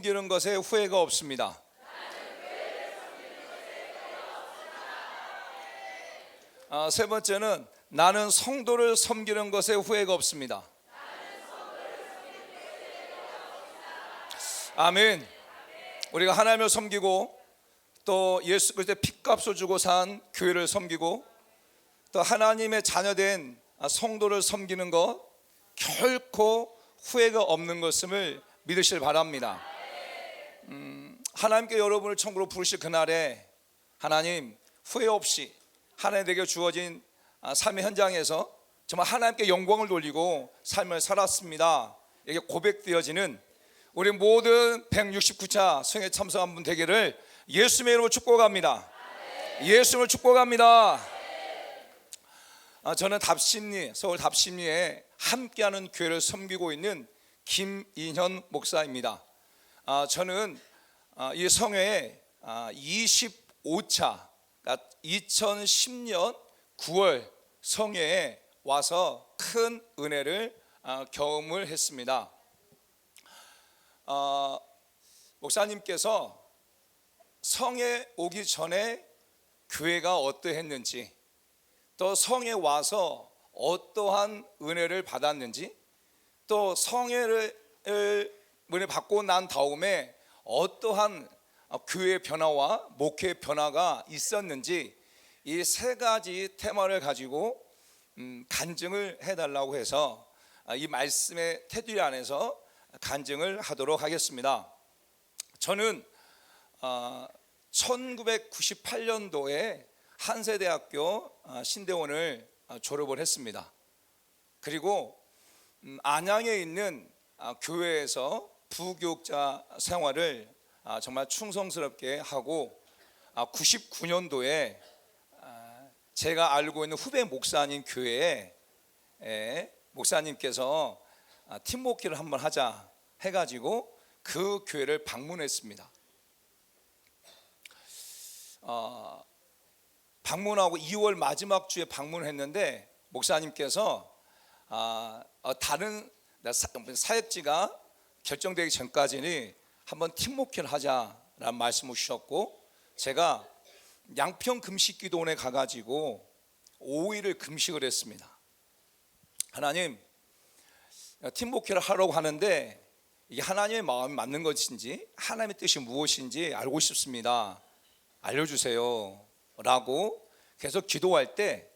섬기는 것에 후회가 없습니다. 세 번째는 나는 성도를 섬기는 것에 후회가 없습니다. 아멘. 우리가 하나님을 섬기고 또 예수 그리스도의 핏값을 주고 산 교회를 섬기고 또 하나님의 자녀된 성도를 섬기는 것 결코 후회가 없는 것을 믿으시길 바랍니다. 하나님께 여러분을 천국으로 부르실 그날에 하나님 후회 없이 하나님에게 주어진 삶의 현장에서 정말 하나님께 영광을 돌리고 삶을 살았습니다, 이게 고백되어지는 우리 모든 169차 성회 참석한 분 되기를 예수님의 이름으로 축복합니다. 예수님을 축복합니다. 저는 서울 답심리에 함께하는 교회를 섬기고 있는 김인현 목사입니다. 저는 이 성회에 25차 2010년 9월 성회에 와서 큰 은혜를 경험을 했습니다. 목사님께서 성에 오기 전에 교회가 어떠했는지, 또 성에 와서 어떠한 은혜를 받았는지, 또 성회를 은혜 받고 난 다음에 어떠한 교회의 변화와 목회의 변화가 있었는지, 이 세 가지 테마를 가지고 간증을 해달라고 해서 이 말씀의 테두리 안에서 간증을 하도록 하겠습니다. 저는 1998년도에 한세대학교 신대원을 졸업을 했습니다. 그리고 안양에 있는 교회에서 부교육자 생활을 정말 충성스럽게 하고 99년도에 제가 알고 있는 후배 목사님 교회에 목사님께서 팀 목회를 한번 하자 해가지고 그 교회를 방문했습니다. 방문하고 2월 마지막 주에 방문했는데 목사님께서 다른 사역지가 결정되기 전까지는 한번 팀 목회를 하자라는 말씀을 주셨고, 제가 양평 금식기도원에 가가지고 5일을 금식을 했습니다. 하나님, 팀 목회를 하려고 하는데 이게 하나님의 마음이 맞는 것인지 하나님의 뜻이 무엇인지 알고 싶습니다, 알려주세요 라고 계속 기도할 때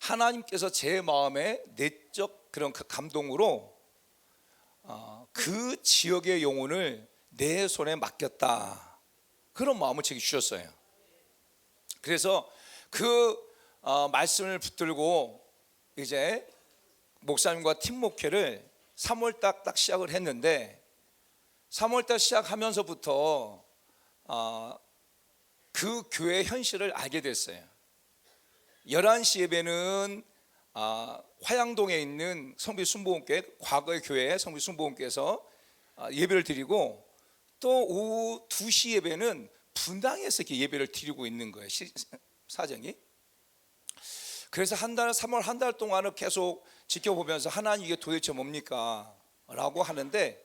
하나님께서 제 마음에 내적 그런 감동으로 그 지역의 영혼을 내 손에 맡겼다, 그런 마음을 제게 주셨어요. 그래서 그 말씀을 붙들고 이제 목사님과 팀 목회를 3월달 딱 시작을 했는데, 3월달 시작하면서부터 그 교회의 현실을 알게 됐어요. 11시 예배는 화양동에 있는 성비순복음교회, 과거의 교회 성비순복음교회에서 예배를 드리고, 또 오후 2시 예배는 분당에서 이렇게 예배를 드리고 있는 거예요, 사정이. 그래서 3월 한 달 동안은 계속 지켜보면서 하나님 이게 도대체 뭡니까? 라고 하는데,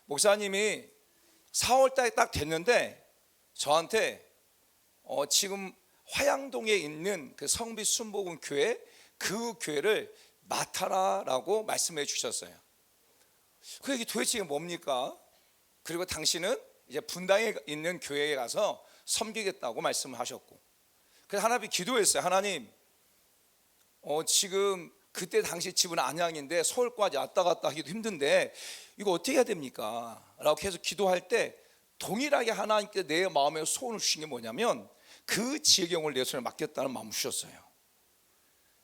목사님이 4월달에 딱 됐는데 저한테 지금 화양동에 있는 그 성비 순복음 교회, 그 교회를 맡아라 라고 말씀해 주셨어요. 그 얘기 도대체 뭡니까? 그리고 당신은 이제 분당에 있는 교회에 가서 섬기겠다고 말씀을 하셨고, 그래서 하나님 기도했어요. 하나님, 지금 그때 당시 집은 안양인데 서울까지 왔다 갔다 하기도 힘든데 이거 어떻게 해야 됩니까? 라고 계속 기도할 때 동일하게 하나님께 내 마음에 소원을 주신 게 뭐냐면 그 지역의 영혼을 내 손에 맡겼다는 마음을 주셨어요.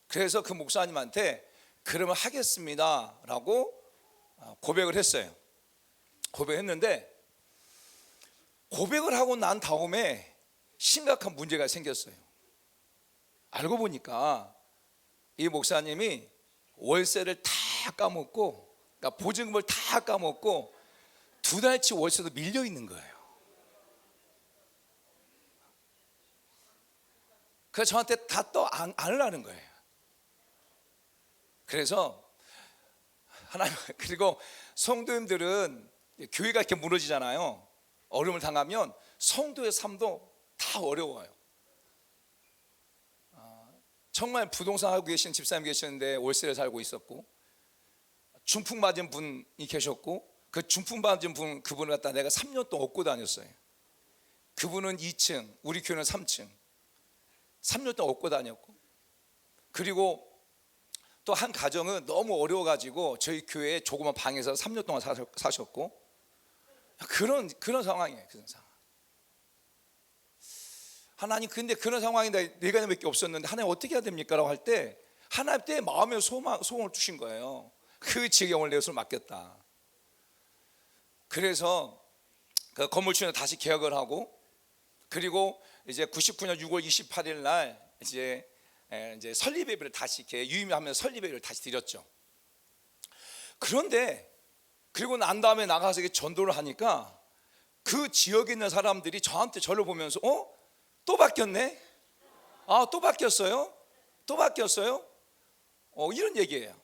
그래서 그 목사님한테 그러면 하겠습니다 라고 고백을 했어요. 고백했는데 고백을 하고 난 다음에 심각한 문제가 생겼어요. 알고 보니까 이 목사님이 월세를 다 까먹고, 그러니까 보증금을 다 까먹고 2달치 월세도 밀려 있는 거예요. 그래서 저한테 다 또 안 하려는 거예요. 그래서 하나님, 그리고 성도님들은 교회가 이렇게 무너지잖아요. 어려움을 당하면 성도의 삶도 다 어려워요. 정말 부동산 하고 계신 집사님 계시는데 월세를 살고 있었고, 중풍 맞은 분이 계셨고, 그 중풍 맞은 그분을 갖다 내가 3년 동안 업고 다녔어요. 그분은 2층, 우리 교회는 3층. 3년 동안 업고 다녔고, 그리고 또 한 가정은 너무 어려워가지고 저희 교회에 조그만 방에서 3년 동안 사셨고, 그런 상황이에요. 그런 상황. 하나님, 근데 그런 상황인데 내가 몇개 없었는데 하나님 어떻게 해야 됩니까? 라고 할 때 하나님 때 마음에 소원을 주신 거예요. 그 지경을 내 것을 맡겼다. 그래서 그 건물주는 다시 계약을 하고, 그리고 이제 99년 6월 28일 날 이제 설립예배를 다시 이렇게 유임하면서 설립예배를 다시 드렸죠. 그런데 그리고 난 다음에 나가서 이렇게 전도를 하니까 그 지역에 있는 사람들이 저를 보면서 또 바뀌었네? 또 바뀌었어요? 또 바뀌었어요? 이런 얘기예요.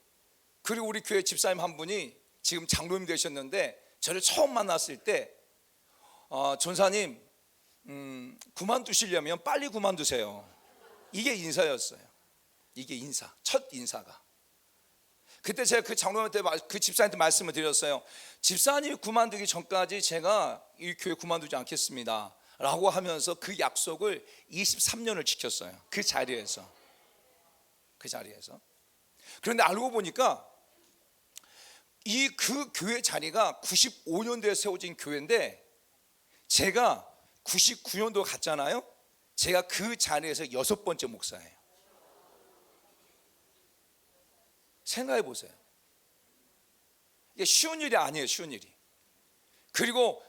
그리고 우리 교회 집사님 한 분이 지금 장로님 되셨는데 저를 처음 만났을 때 전사님, 그만두시려면 빨리 그만두세요. 이게 인사였어요. 이게 인사, 첫 인사가. 그때 제가 그 장로님한테, 그 집사님한테 말씀을 드렸어요. 집사님이 그만두기 전까지 제가 이 교회 그만두지 않겠습니다 라고 하면서 그 약속을 23년을 지켰어요. 그 자리에서. 그런데 알고 보니까 그 교회 자리가 95년도에 세워진 교회인데 제가 99년도 갔잖아요. 제가 그 자리에서 6번째 목사예요. 생각해 보세요. 이게 쉬운 일이 아니에요. 쉬운 일이. 그리고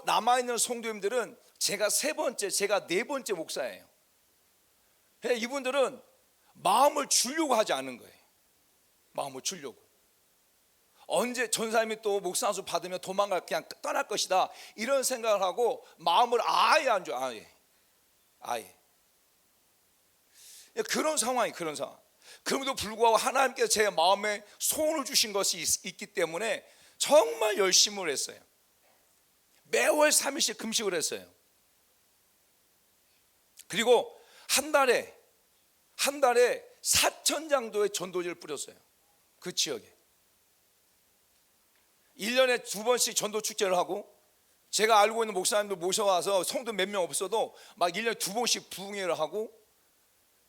남아있는 성도님들은 제가 3번째, 제가 4번째 목사예요. 이분들은 마음을 주려고 하지 않은 거예요. 마음을 주려고. 언제 전사님이 또 목사 안수 받으면 그냥 떠날 것이다, 이런 생각을 하고 마음을 아예 안 줘. 아예. 그런 상황이, 그런 상황. 그럼에도 불구하고 하나님께서 제 마음에 소원을 주신 것이 있기 때문에 정말 열심을 했어요. 매월 3일씩 금식을 했어요. 그리고 한 달에 4,000장도의 전도지를 뿌렸어요. 그 지역에 1년에 2번씩 전도 축제를 하고, 제가 알고 있는 목사님도 모셔와서 성도 몇 명 없어도 막 1년에 2번씩 부흥회를 하고,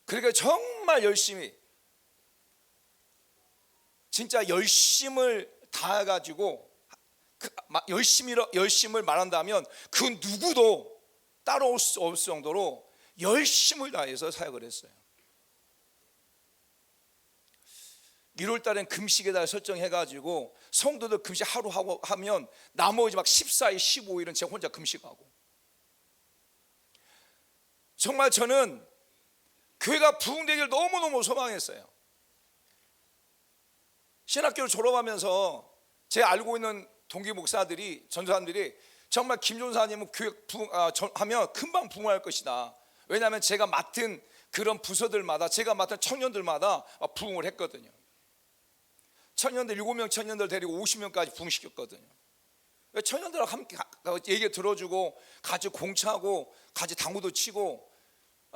그러니까 정말 열심히, 진짜 열심을 다해가지고, 열심을 말한다면 그 누구도 따라올 수 없을 정도로 열심을 다해서 사역을 했어요. 1월 달엔 금식의 달 설정해가지고 성도들 금식 하루 하고 하면 나머지 막 14일, 15일은 제가 혼자 금식하고. 정말 저는 교회가 부흥되기를 너무너무 소망했어요. 신학교를 졸업하면서 제가 알고 있는 동기 목사들이, 전도사님들이 정말 김전사님은 교회 하면 금방 부흥할 것이다. 왜냐하면 제가 맡은 그런 부서들마다, 제가 맡은 청년들마다 부흥을 했거든요. 청년들 7명 청년들 데리고 50명까지 부흥시켰거든요. 청년들하고 함께 얘기 들어주고 같이 공차하고 같이 당구도 치고,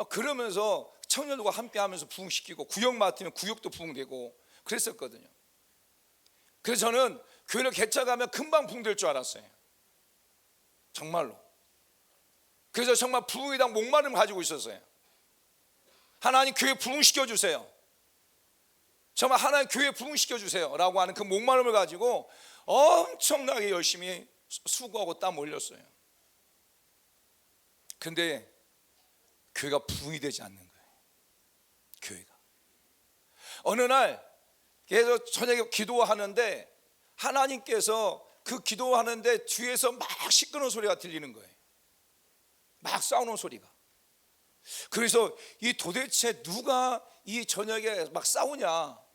그러면서 청년들과 함께 하면서 부흥시키고, 구역 맡으면 구역도 부흥되고 그랬었거든요. 그래서 저는 교회를 개척하면 금방 부흥될 줄 알았어요. 정말로. 그래서 정말 부흥에 대한 목마름을 가지고 있었어요. 하나님 교회 부흥시켜 주세요. 정말 하나님 교회 부흥시켜 주세요 라고 하는 그 목마름을 가지고 엄청나게 열심히 수고하고 땀 흘렸어요. 근데 교회가 부흥이 되지 않는 거예요. 교회가 어느 날 계속 저녁에 기도하는데 하나님께서 그 기도하는데 뒤에서 막 시끄러운 소리가 들리는 거예요. 막 싸우는 소리가. 그래서 이 도대체 누가 이 저녁에 막 싸우냐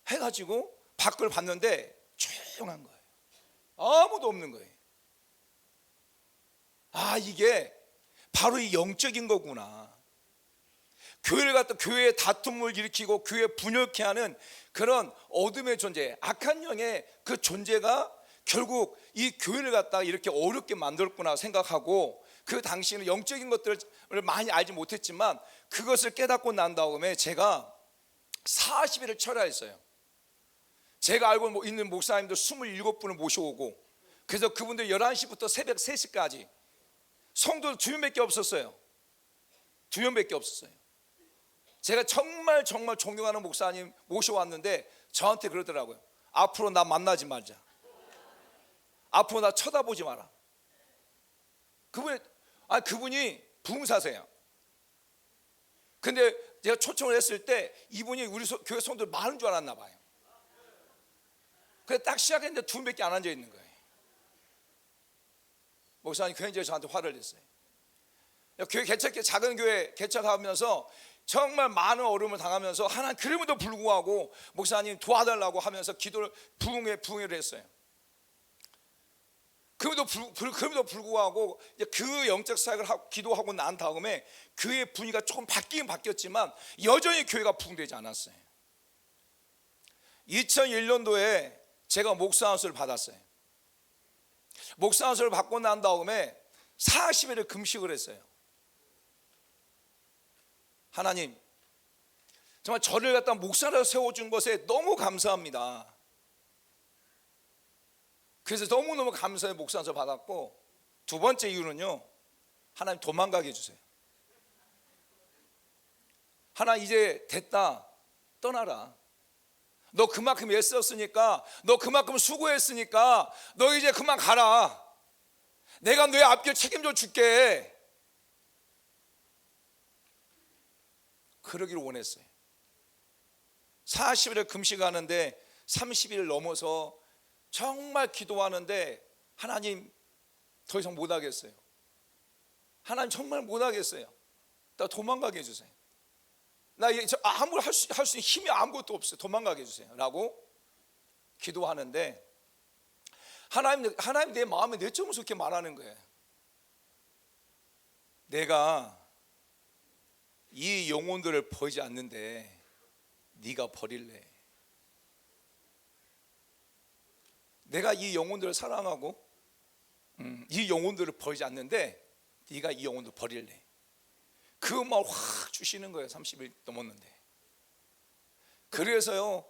해가지고 밖을 봤는데 조용한 거예요. 아무도 없는 거예요. 이게 바로 이 영적인 거구나. 교회를 갖다 교회의 다툼을 일으키고 교회 분열케 하는 그런 어둠의 존재, 악한 영의 그 존재가 결국 이 교회를 갖다가 이렇게 어렵게 만들었구나 생각하고, 그 당시에는 영적인 것들을 많이 알지 못했지만 그것을 깨닫고 난 다음에 제가 40일을 철야했어요. 제가 알고 있는 목사님들 27분을 모셔오고, 그래서 그분들 11시부터 새벽 3시까지 성도 2명밖에 없었어요. 2명밖에 없었어요. 제가 정말 존경하는 목사님 모셔왔는데 저한테 그러더라고요. 앞으로 나 만나지 말자. 앞으로 나 쳐다보지 마라. 그분이 부흥사세요. 근데 제가 초청을 했을 때 이분이 우리 교회 성도들 많은 줄 알았나 봐요. 그래서 딱 시작했는데 2명밖에 안 앉아 있는 거예요. 목사님 굉장히 저한테 화를 냈어요. 교회 작은 교회 개척하면서 정말 많은 어려움을 당하면서 하나님 그럼에도 불구하고 목사님 도와달라고 하면서 기도를 부흥회를 했어요. 그럼에도 불구하고 그 영적 사역을 기도하고 난 다음에 교회 분위기가 조금 바뀌긴 바뀌었지만 여전히 교회가 부흥되지 않았어요. 2001년도에 제가 목사 안수를 받았어요. 목사 안수를 받고 난 다음에 40일을 금식을 했어요. 하나님, 정말 저를 갖다 목사로 세워준 것에 너무 감사합니다. 그래서 너무너무 감사해 목사 안수 받았고, 두 번째 이유는요, 하나님 도망가게 해주세요. 하나님 이제 됐다, 떠나라. 너 그만큼 애썼으니까, 너 그만큼 수고했으니까 너 이제 그만 가라. 내가 너의 앞길 책임져 줄게. 그러기를 원했어요. 40일을 금식하는데 30일 넘어서 정말 기도하는데 하나님 더 이상 못하겠어요. 하나님 정말 못하겠어요. 나 도망가게 해주세요. 나 아무리 할 수 있는 힘이 아무것도 없어요. 도망가게 해주세요 라고 기도하는데 하나님 내 마음에 내점에서 그렇게 말하는 거예요. 내가 이 영혼들을 버리지 않는데 네가 버릴래. 내가 이 영혼들을 사랑하고 이 영혼들을 버리지 않는데 네가 이 영혼들 버릴래. 그 마음을 확 주시는 거예요. 30일 넘었는데. 그래서요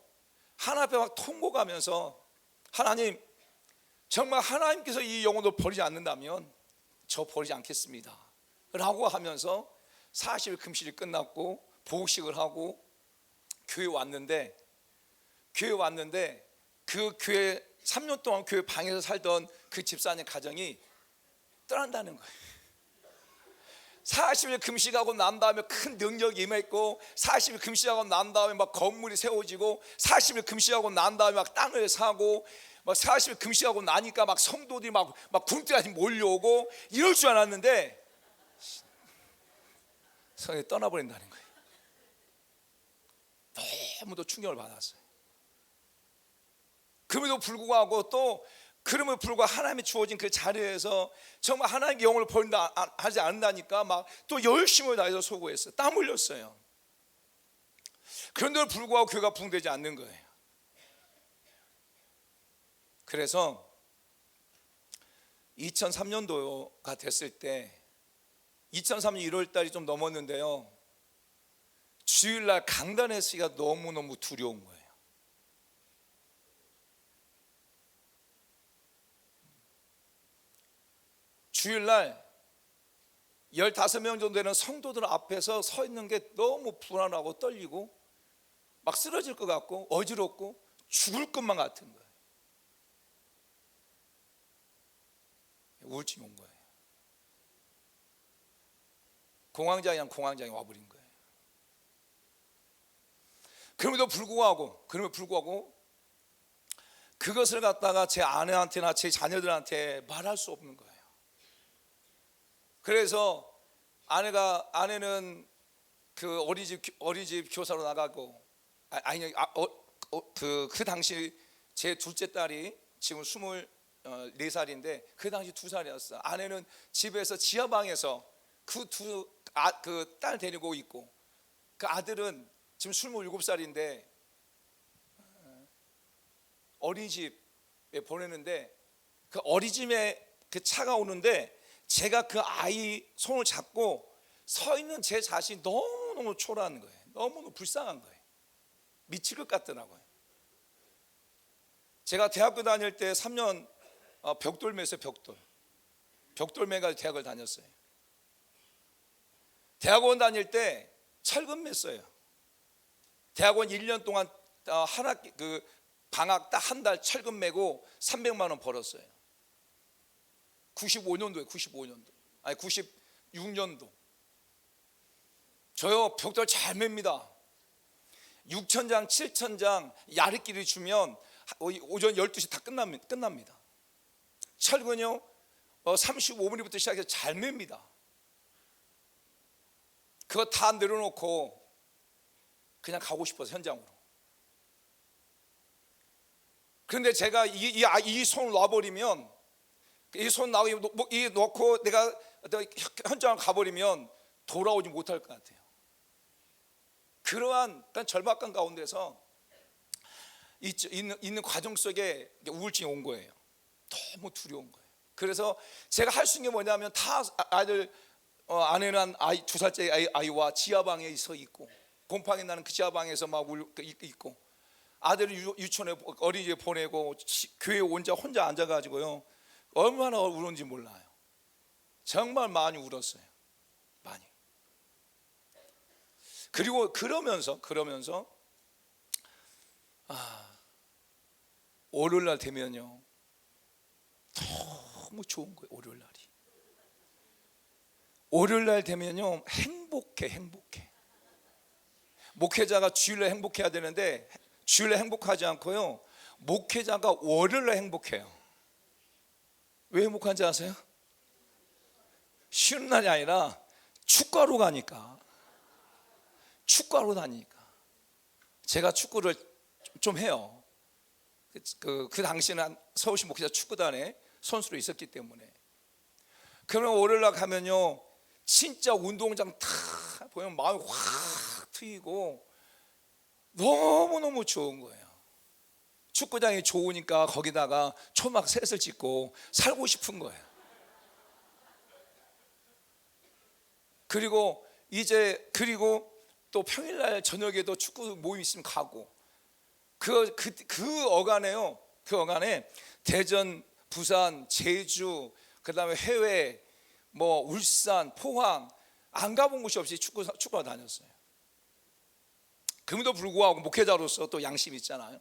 하나님 앞에 막 통곡하면서, 하나님 정말 하나님께서 이 영혼을 버리지 않는다면 저 버리지 않겠습니다 라고 하면서 40일 금식이 끝났고 보호식을 하고 교회 왔는데 그 교회 3년 동안 교회 방에서 살던 그 집사님 가정이 떠난다는 거예요. 40일 금식하고 난 다음에 큰 능력이 임했고, 40일 금식하고 난 다음에 막 건물이 세워지고, 40일 금식하고 난 다음에 막 땅을 사고, 막 40일 금식하고 나니까 막 성도들이 막 굶뜨같이 몰려오고 이럴 줄 알았는데 성에 떠나버린다는 거예요. 너무도 충격을 받았어요. 그럼에도 불구하고 하나님이 주어진 그 자리에서 정말 하나님의 영혼을 버린다 하지 않는다니까 막 또 열심을 다해서 소구했어요. 땀 흘렸어요. 그런데도 불구하고 교회가 부흥되지 않는 거예요. 그래서 2003년도가 됐을 때 2003년 1월 달이 좀 넘었는데요, 주일날 강단에 서기가 너무너무 두려운 거예요. 주일날 15명 정도 되는 성도들 앞에서 서 있는 게 너무 불안하고 떨리고 막 쓰러질 것 같고 어지럽고 죽을 것만 같은 거예요. 우울증이 온 거예요. 공황장애 와버린 거예요. 그럼에도 불구하고 그것을 갖다가 제 아내한테나 제 자녀들한테 말할 수 없는 거예요. 그래서 아내는 그 어린이집 교사로 나가고, 그 당시 제 둘째 딸이 지금 24살인데 그 당시 2살이었어요. 아내는 집에서 지하방에서 그 딸 데리고 있고, 그 아들은 지금 27살인데 어린이집에 보내는데 그 어리짐에 그 차가 오는데 제가 그 아이 손을 잡고 서 있는 제 자신이 너무너무 초라한 거예요. 너무너무 불쌍한 거예요. 미칠 것 같더라고요. 제가 대학교 다닐 때 3년 벽돌매였어요. 벽돌매가 대학을 다녔어요. 대학원 다닐 때 철근매였어요. 대학원 1년 동안 한 학기 그 방학 딱 한 달 철근 매고 300만 원 벌었어요. 95년도에 96년도. 저요 벽돌 잘 맵니다. 6,000장 7,000장 야릇끼리 주면 오전 12시 다 끝납니다. 철근요 35분부터 시작해서 잘 맵니다. 그거 다 내려놓고 그냥 가고 싶어서 현장으로. 그런데 제가 이 손을 놔버리면, 이 손 놓고 내가 현장을 가버리면 돌아오지 못할 것 같아요. 그러한 절박감 가운데서 있는 과정 속에 우울증이 온 거예요. 너무 두려운 거예요. 그래서 제가 할 수 있는 게 뭐냐면 다 아이들 아내는 아이 2살짜리 아이와 지하방에 서 있고 곰팡이 나는 그 지하방에서 막 있고 아들을 유치원에 어린이집에 보내고 교회에 혼자 앉아가지고요 얼마나 울었는지 몰라요. 정말 많이 울었어요. 많이. 그리고 그러면서 월요일 날 되면요 너무 좋은 거예요. 월요일 날 되면요 행복해. 목회자가 주일날 행복해야 되는데 주일날 행복하지 않고요 목회자가 월요일날 행복해요. 왜 행복한지 아세요? 쉬는 날이 아니라 축구하러 가니까. 제가 축구를 좀 해요. 그 당시에는 서울시 목회자 축구단에 선수로 있었기 때문에. 그러면 월요일날 가면요 진짜 운동장 탁 보면 마음이 확 트이고 너무너무 좋은 거예요. 축구장이 좋으니까 거기다가 초막 셋을 짓고 살고 싶은 거예요. 그리고 또 평일날 저녁에도 축구 모임 있으면 가고 그 어간에 대전, 부산, 제주, 그다음에 해외, 뭐 울산, 포항 안 가본 곳이 없이 축구가 다녔어요. 그럼에도 불구하고 목회자로서 또 양심이 있잖아요.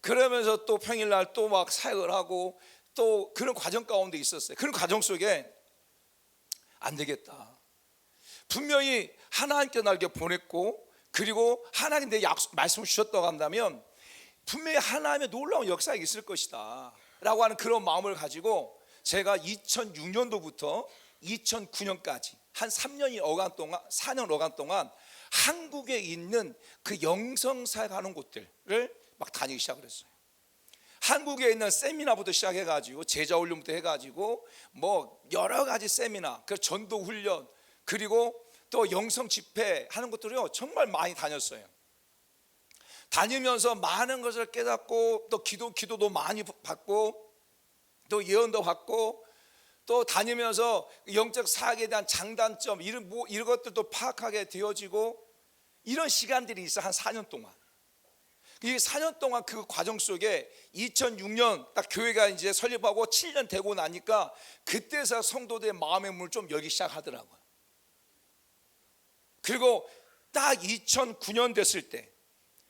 그러면서 또 평일날 또 막 사역을 하고 또 그런 과정 가운데 있었어요. 그런 과정 속에 안 되겠다. 분명히 하나님께 날 보냈고 그리고 하나님 내 말씀을 주셨다고 한다면 분명히 하나님의 놀라운 역사가 있을 것이다 라고 하는 그런 마음을 가지고 제가 2006년도부터 2009년까지 한 4년 어간 동안 한국에 있는 그 영성사역하는 곳들을 막 다니기 시작을 했어요. 한국에 있는 세미나부터 시작해가지고 제자훈련부터 해가지고 뭐 여러 가지 세미나, 그 전도훈련 그리고 또 영성 집회 하는 것들이요 정말 많이 다녔어요. 다니면서 많은 것을 깨닫고 또 기도도 많이 받고 또 예언도 받고 또 다니면서 영적 사역에 대한 장단점 이런 것들도 파악하게 되어지고 이런 시간들이 있어. 한 4년 동안. 이 4년 동안 그 과정 속에 2006년 딱 교회가 이제 설립하고 7년 되고 나니까 그때서 성도들의 마음의 문을 좀 열기 시작하더라고요. 그리고 딱 2009년 됐을 때,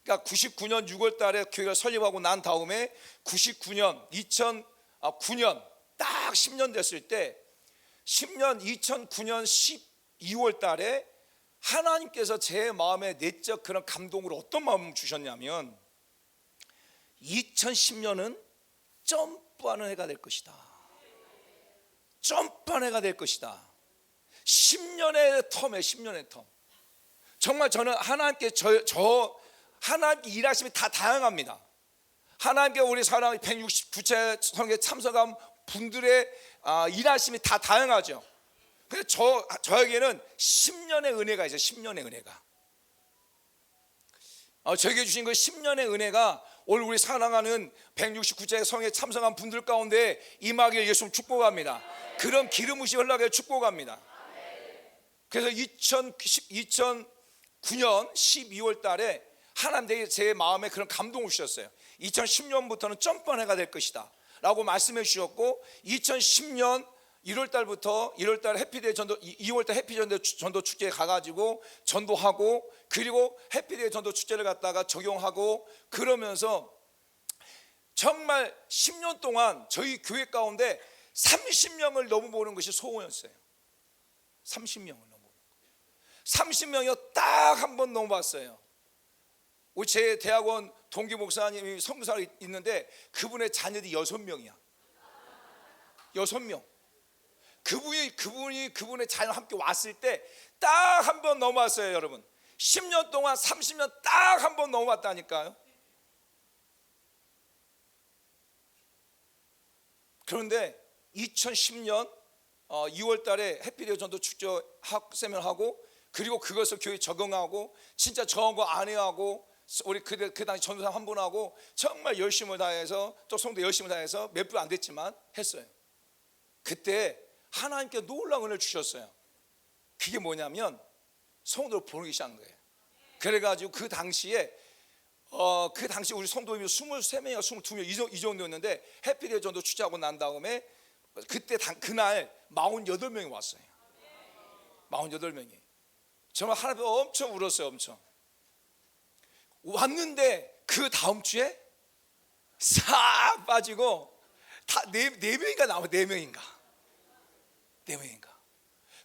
그러니까 99년 6월 달에 교회가 설립하고 난 다음에 2009년 딱 10년 됐을 때 2009년 12월 달에 하나님께서 제 마음에 내적 그런 감동으로 어떤 마음을 주셨냐면 2010년은 점프하는 해가 될 것이다. 점프하는 해가 될 것이다. 10년의 텀. 정말 저는 하나님께 하나님께 일하심이 다 다양합니다. 하나님께 우리 사랑 169차 성회에 참석한 분들의 일하심이 다 다양하죠. 근데 저에게는 10년의 은혜가 있어요. 10년의 은혜가 저에게 주신 그 10년의 은혜가 오늘 우리 사랑하는 169째 성에 참석한 분들 가운데 임하길 예수 축복합니다. 그런 기름 부으심이 흘러가길 축복합니다. 그래서 2009년 12월 달에 하나님께서 제 마음에 그런 감동을 주셨어요. 2010년부터는 점프한 해가 될 것이다 라고 말씀해 주셨고, 2010년 1월 달부터 1월 달 해피데이 전도, 2월 달 해피데이 전도 축제에 가가지고 전도하고, 그리고 해피데이 전도 축제를 갖다가 적용하고, 그러면서 정말 10년 동안 저희 교회 가운데 30명을 넘어보는 것이 소원이었어요. 30명을 넘어보는 거. 30명이요 딱 한 번 넘어봤어요. 우리 제 대학원 동기 목사님이 선교사가 있는데 그분의 자녀들이 6명이야. 6명. 그분이 그분의 자녀와 함께 왔을 때 딱 한 번 넘어왔어요, 여러분. 10년 동안 30년 딱 한 번 넘어왔다니까요. 그런데 2010년 2월 달에 해피데이 전도 축제 세미나하고, 그리고 그것을 교회에 적응하고, 진짜 저거 안 해하고, 우리 그 당시 전도사 한 분하고 정말 열심을 다해서, 또 성도 열심을 다해서 몇 분 안 됐지만 했어요. 그때 하나님께 놀라운 은혜를 주셨어요. 그게 뭐냐면 성도를 보내기 시작한 거예요. 그래가지고 그 당시에 우리 성도님이 23명이나 22명 이 정도였는데, 해피데이 전도 축제하고 난 다음에 그때 그날 48명이 왔어요. 48명이. 정말 하나님 엄청 울었어요. 엄청 왔는데 그 다음 주에 싹 빠지고 다 네 명인가 나와. 4명인가.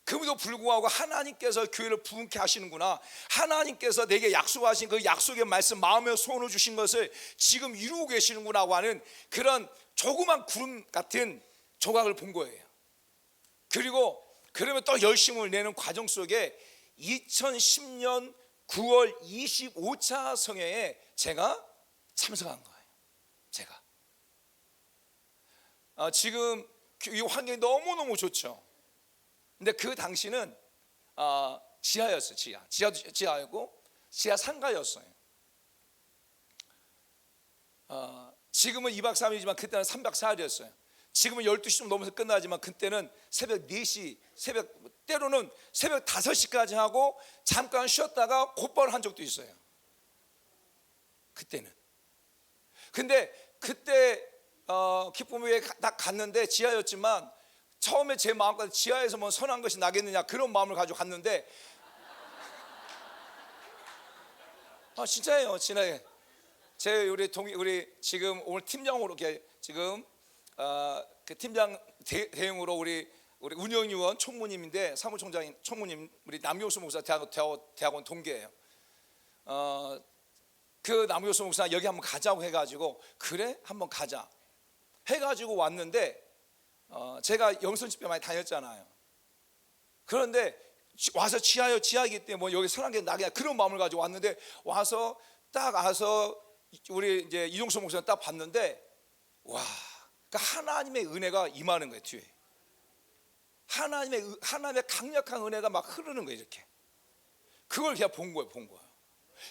그럼에도 불구하고 하나님께서 교회를 부흥케 하시는구나, 하나님께서 내게 약속하신 그 약속의 말씀, 마음에 소원을 주신 것을 지금 이루고 계시는구나 하는 그런 조그만 구름 같은 조각을 본 거예요. 그리고 그러면 또 열심을 내는 과정 속에 2010년 9월 25차 성회에 제가 참석한 거예요. 제가 지금 이 환경이 너무너무 좋죠. 근데 그 당시는 지하였어요. 지하였고 지하 상가였어요. 지금은 2박 3일이지만 그때는 3박 4일이었어요. 지금은 12시 좀 넘어서 끝나지만 그때는 새벽 4시, 때로는 새벽 5시까지 하고 잠깐 쉬었다가 곧바로 한 적도 있어요. 그때는. 근데 그때 기쁨에 딱 갔는데 지하였지만, 처음에 제 마음까지 지하에서 뭐 선한 것이 나겠느냐 그런 마음을 가지고 갔는데, 진짜예요. 지나게 우리 지금 오늘 팀장으로 이렇게 지금 그 팀장 대행으로 우리 운영위원 총무님인데, 사무총장인 총무님, 우리 남교수 목사 대학원 동기예요. 그 남교수 목사 여기 한번 가자고 해가지고, 그래 한번 가자 해가지고 왔는데, 제가 영성 집회 많이 다녔잖아요. 그런데 와서 지하이기 때문에 뭐 여기 선한 게 나게 그런 마음을 가지고 왔는데, 와서 우리 이제 이종수 목사님 딱 봤는데, 와, 그러니까 하나님의 은혜가 임하는 거예요. 뒤에 하나님의 강력한 은혜가 막 흐르는 거예요. 이렇게 그걸 그냥 본 거예요.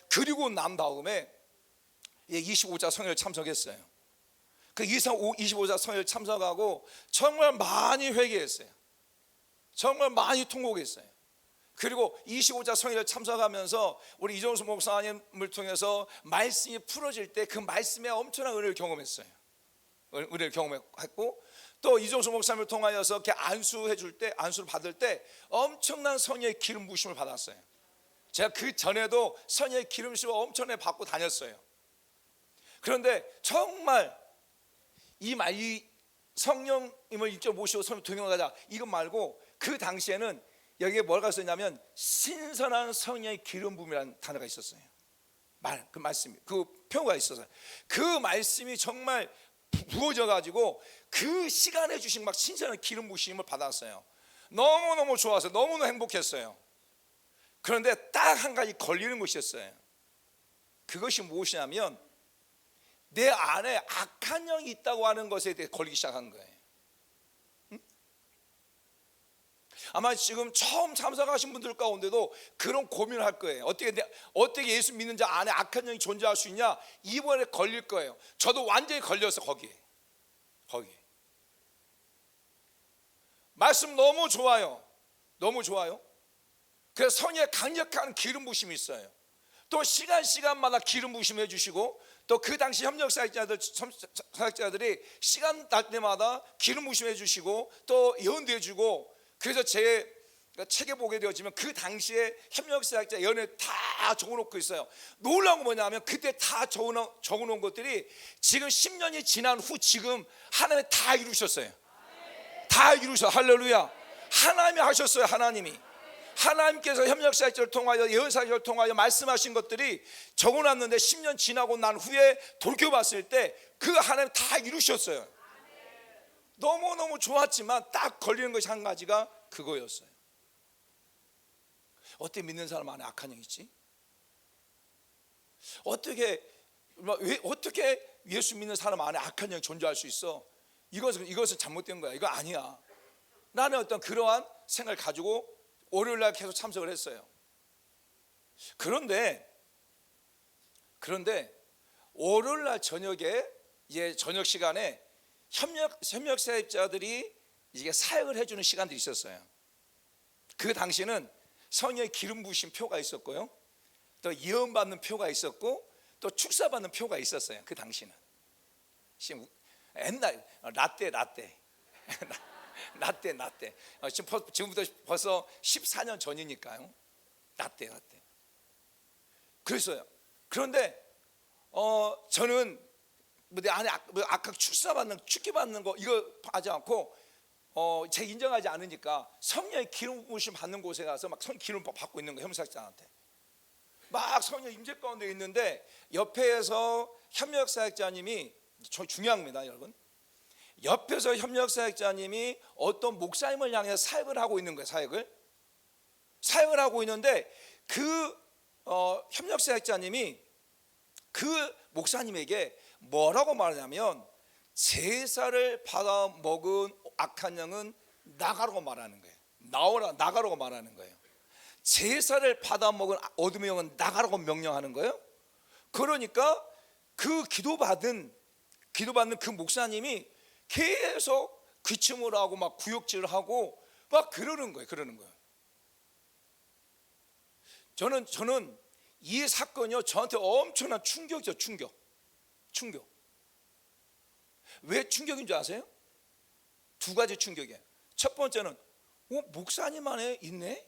그리고 난 다음에 25자 성회를 참석했어요. 그 25자 성회를 참석하고 정말 많이 회개했어요. 정말 많이 통곡했어요. 그리고 25자 성회를 참석하면서 우리 이종수 목사님을 통해서 말씀이 풀어질 때 그 말씀에 엄청난 은혜를 경험했어요. 은혜를 경험했고, 또 이종수 목사님을 통하여서 이렇게 안수를 받을 때 엄청난 성령의 기름 부으심을 받았어요. 제가 그 전에도 성령의 기름 부으심을 엄청나게 받고 다녔어요. 그런데 정말 이 성령님을 직접 모시고 성령 동행하자 이것 말고, 그 당시에는 여기에 뭐가 있었냐면 신선한 성령의 기름 부음이라는 단어가 있었어요. 그 말씀이, 그 표가 있었어요. 그 말씀이 정말 부어져 가지고 그 시간에 주신 막 신선한 기름 부으심을 받았어요. 너무너무 좋아서 너무너무 행복했어요. 그런데 딱 한 가지 걸리는 것이 있었어요. 그것이 무엇이냐면, 내 안에 악한 영이 있다고 하는 것에 대해 걸리기 시작한 거예요. 아마 지금 처음 참석하신 분들 가운데도 그런 고민을 할 거예요. 어떻게 예수 믿는 자 안에 악한 영이 존재할 수 있냐? 이번에 걸릴 거예요. 저도 완전히 걸렸어. 거기에 말씀 너무 좋아요. 너무 좋아요. 그래서 성령의 강력한 기름 부심이 있어요. 또 시간마다 기름 부심 해주시고, 또 그 당시 협력 사역자들이 시간 날 때마다 기름 부심 해주시고, 또 예언도 해주고. 그래서 제 책에 보게 되어지면 그 당시에 협력 사역자 예언을 다 적어놓고 있어요. 놀라운 건 뭐냐면 그때 다 적어놓은 것들이 지금 10년이 지난 후 지금 하나님이 다 이루셨어요. 다 이루셔. 할렐루야. 하나님이 하셨어요. 하나님께서 협력사역자를 통하여 예언사역자를 통하여 말씀하신 것들이 적어놨는데 10년 지나고 난 후에 돌이켜봤을 때 그 하나님 다 이루셨어요. 너무너무 좋았지만 딱 걸리는 것이 한 가지가 그거였어요. 어떻게 믿는 사람 안에 악한 영이 있지? 어떻게 예수 믿는 사람 안에 악한 영이 존재할 수 있어? 이것은 잘못된 거야. 이거 아니야. 나는 어떤 그러한 생각을 가지고 월요일날 계속 참석을 했어요. 그런데 월요일날 저녁에 저녁 시간에 협력 사역자들이 이게 사역을 해주는 시간들이 있었어요. 그 당시는 성령의 기름 부으신 표가 있었고요, 또 예언 받는 표가 있었고, 또 축사 받는 표가 있었어요. 그 당시는 옛날 라떼 지금부터 벌써 14년 전이니까요. 라떼. 그랬어요. 그런데 저는 내 안에 아까 축기 받는 거 이거 하지 않고 제가 인정하지 않으니까 성령의 기름 부으심 받는 곳에 가서 막 기름 받고 있는 거예요. 협력사역자한테 막 성령 임재 가운데 있는데, 옆에서 협력사역자님이 중요합니다, 여러분. 옆에서 협력사역자님이 어떤 목사님을 향해 사역을 하고 있는 거예요. 사역을 하고 있는데 그 협력사역자님이 그 목사님에게 뭐라고 말하냐면, 제사를 받아 먹은 악한 영은 나가라고 말하는 거예요. 나가라고 말하는 거예요. 제사를 받아 먹은 어둠의 영은 나가라고 명령하는 거예요. 그러니까 그 기도받는 그 목사님이 계속 귀침을 하고 막 구역질을 하고 막 그러는 거예요. 저는 이 사건이요, 저한테 엄청난 충격이죠. 충격. 왜 충격인 줄 아세요? 두 가지 충격이에요. 첫 번째는 목사님 안에 있네?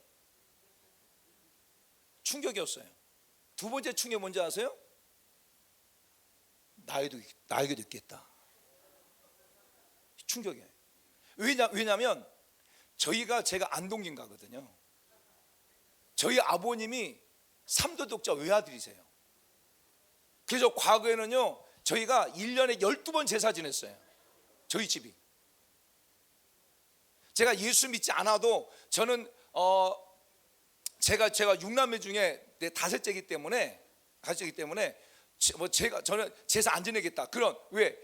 충격이었어요. 두 번째 충격 뭔지 아세요? 나에게도 있겠다. 충격이에요. 왜냐하면 제가 안동인가거든요. 저희 아버님이 삼도독자 외아들이세요. 그래서 과거에는요, 저희가 1년에 12번 제사 지냈어요. 저희 집이. 제가 예수 믿지 않아도 저는 제가 6남매 중에 내 다섯째이기 때문에 저는 제사 안 지내겠다. 왜?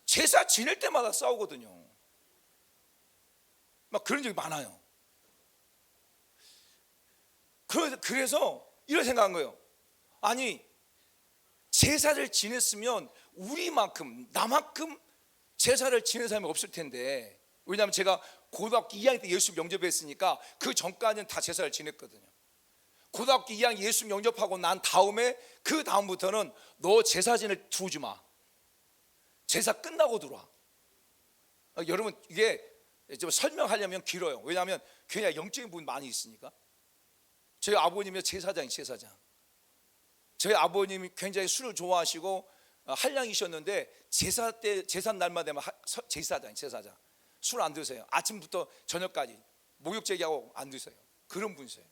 제사 지낼 때마다 싸우거든요. 막 그런 적이 많아요. 그래서 이런 생각한 거예요. 아니, 제사를 지냈으면 나만큼 제사를 지낸 사람이 없을 텐데. 왜냐하면 제가 고등학교 2학년 때 예수 영접했으니까 그 전까지는 다 제사를 지냈거든요. 고등학교 2학년 예수 영접하고 난 다음에 그 다음부터는 너 제사진을 들어오지 마. 제사 끝나고 들어와. 여러분, 이게 좀 설명하려면 길어요. 왜냐하면 그냥 영적인 부분이 많이 있으니까. 저희 아버님이 제사장. 저희 아버님이 굉장히 술을 좋아하시고 한량이셨는데 제사 날만 되면 제사장. 술 안 드세요. 아침부터 저녁까지 목욕제기하고 안 드세요. 그런 분이세요.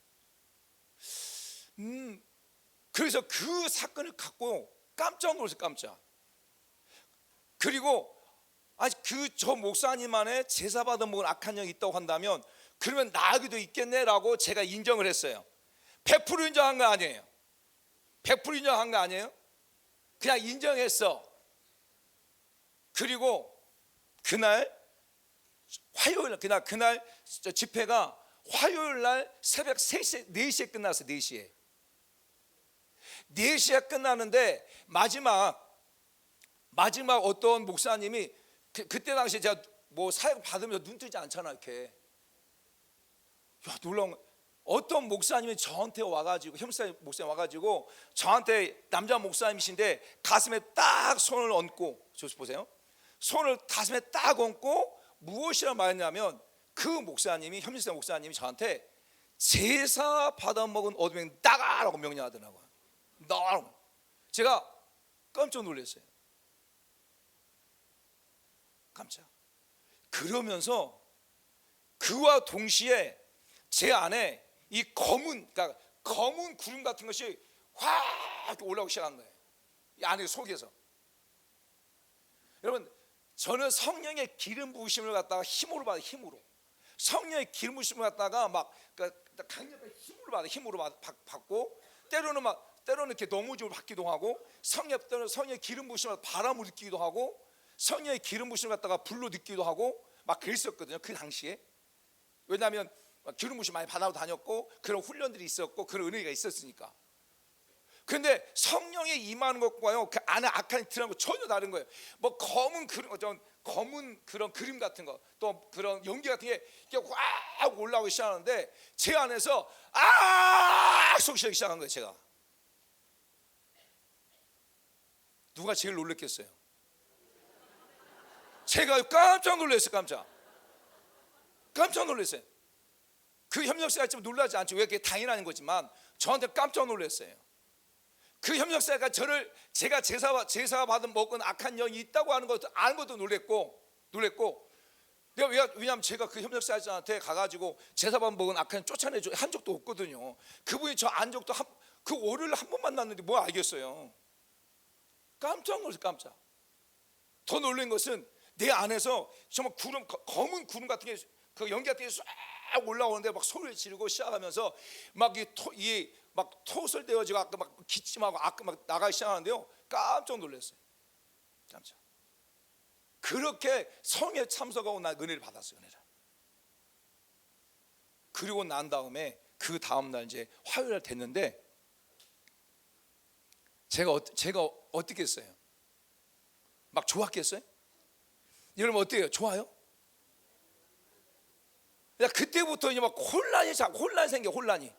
그래서 그 사건을 갖고 깜짝 놀랐어요. 그리고 저 목사님 안에 제사 받아 먹은 악한 영이 있다고 한다면 그러면 나에게도 있겠네라고 제가 인정을 했어요. 100% 인정한 거 아니에요. 100% 인정한 거 아니에요. 그냥 인정했어. 그리고 그날 화요일 그날 집회가 화요일 날 새벽 3시, 4시에 끝났어요. 4시에. 4시에 끝나는데 마지막 어떤 목사님이 그때 당시에 제가 뭐 사역 받으면서 눈 뜨지 않잖아 이렇게. 야, 놀라운 거. 어떤 목사님이 저한테 와가지고, 현무사 목사님 와가지고 저한테, 남자 목사님이신데 가슴에 딱 손을 얹고, 저 보세요, 손을 가슴에 딱 얹고 무엇이라 말했냐면, 그 목사님이, 현무사 목사님이 저한테 제사 받아먹은 어둠에 나가라고 명령하더라고요. 나가라고. 제가 깜짝 놀랐어요. 깜짝. 그러면서 그와 동시에 제 안에 이 그러니까 검은 구름 같은 것이 확 올라오기 시작한 거예요. 이 안에 속에서. 여러분, 저는 성령의 기름 부으심을 갖다가 힘으로 받아, 힘으로. 성령의 기름 부으심을 갖다가 막 강력한 힘으로 받고, 때로는 이렇게 넘어짐을 받기도 하고, 성령의 기름 부으심을 바람을 느끼기도 하고, 성령의 기름 부으심을 갖다가 불로 느끼기도 하고 막 그랬었거든요. 그 당시에. 왜냐하면 기름 부으심 많이 받아 다녔고 그런 훈련들이 있었고 그런 은혜가 있었으니까. 그런데 성령이 임하는 것과요, 그 안에 악한 드러나는 거 전혀 다른 거예요. 뭐 검은 그런 그림 같은 거, 또 그런 연기 같은 게 이렇게 확 올라오기 시작하는데, 제 안에서 쏘기 시작한 거예요. 제가. 누가 제일 놀랐겠어요? 제가 깜짝 놀랐어요. 깜짝 놀랐어요. 그 협력사가 좀 놀라지 않죠. 왜 그게 당연한 거지만 저한테 깜짝 놀랐어요. 그 협력사가 제가 제사 받은 먹은 악한 영이 있다고 하는 것도 아는 것도 놀랬고, 왜냐하면 제가 그 협력사한테 가가지고 제사 받은 먹은 악한 쫓아내줘 한 적도 없거든요. 그분이 저 안 적도 그 월요일 한 번 만났는데 뭐 알겠어요. 깜짝 놀랐어요. 깜짝. 더 놀란 것은 내 안에서 정말 검은 구름 같은 게, 그 연기 같은 게 쫙 올라오는데 막 소리를 지르고 시작하면서 막 토설되어지고 아까 막 기침하고 아까 막 나가기 시작하는데요. 깜짝 놀랐어요. 깜짝. 그렇게 성에 참석하고 난 은혜를 받았어요. 은혜를. 그리고 난 다음에 그 다음 날 이제 화요일 날 됐는데, 제가 어떻게 했어요? 막 좋았겠어요? 여러분 어때요? 좋아요? 그때부터 이제 막 혼란이 생겨. 혼란이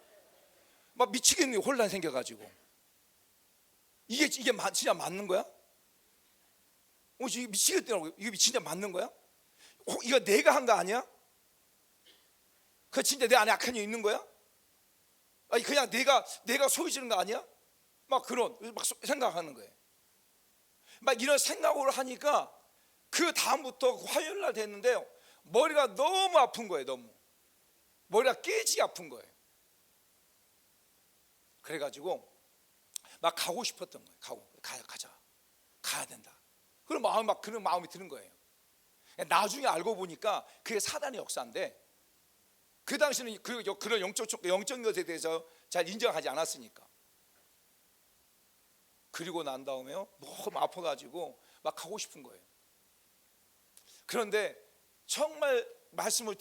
막 미치겠네. 혼란 생겨가지고 이게 진짜 맞는 거야? 이게 미치겠더라고요. 이게 진짜 맞는 거야? 이거 내가 한 거 아니야? 그 진짜 내 안에 악한 게 있는 거야? 아니 그냥 내가 소리 지르는 거 아니야? 막 생각하는 거예요. 막 이런 생각으로 하니까 그 다음부터 화요일 날 됐는데요, 머리가 너무 아픈 거예요. 너무 머리가 깨지게 아픈 거예요. 그래가지고 막 가고 싶었던 거예요. 가야 된다. 그런 마음이 드는 거예요. 나중에 알고 보니까 그게 사단의 역사인데, 그 당시는 그런 영적 것에 대해서 잘 인정하지 않았으니까. 그리고 난 다음에요, 너무 아파가지고 막 가고 싶은 거예요. 그런데 정말 말씀을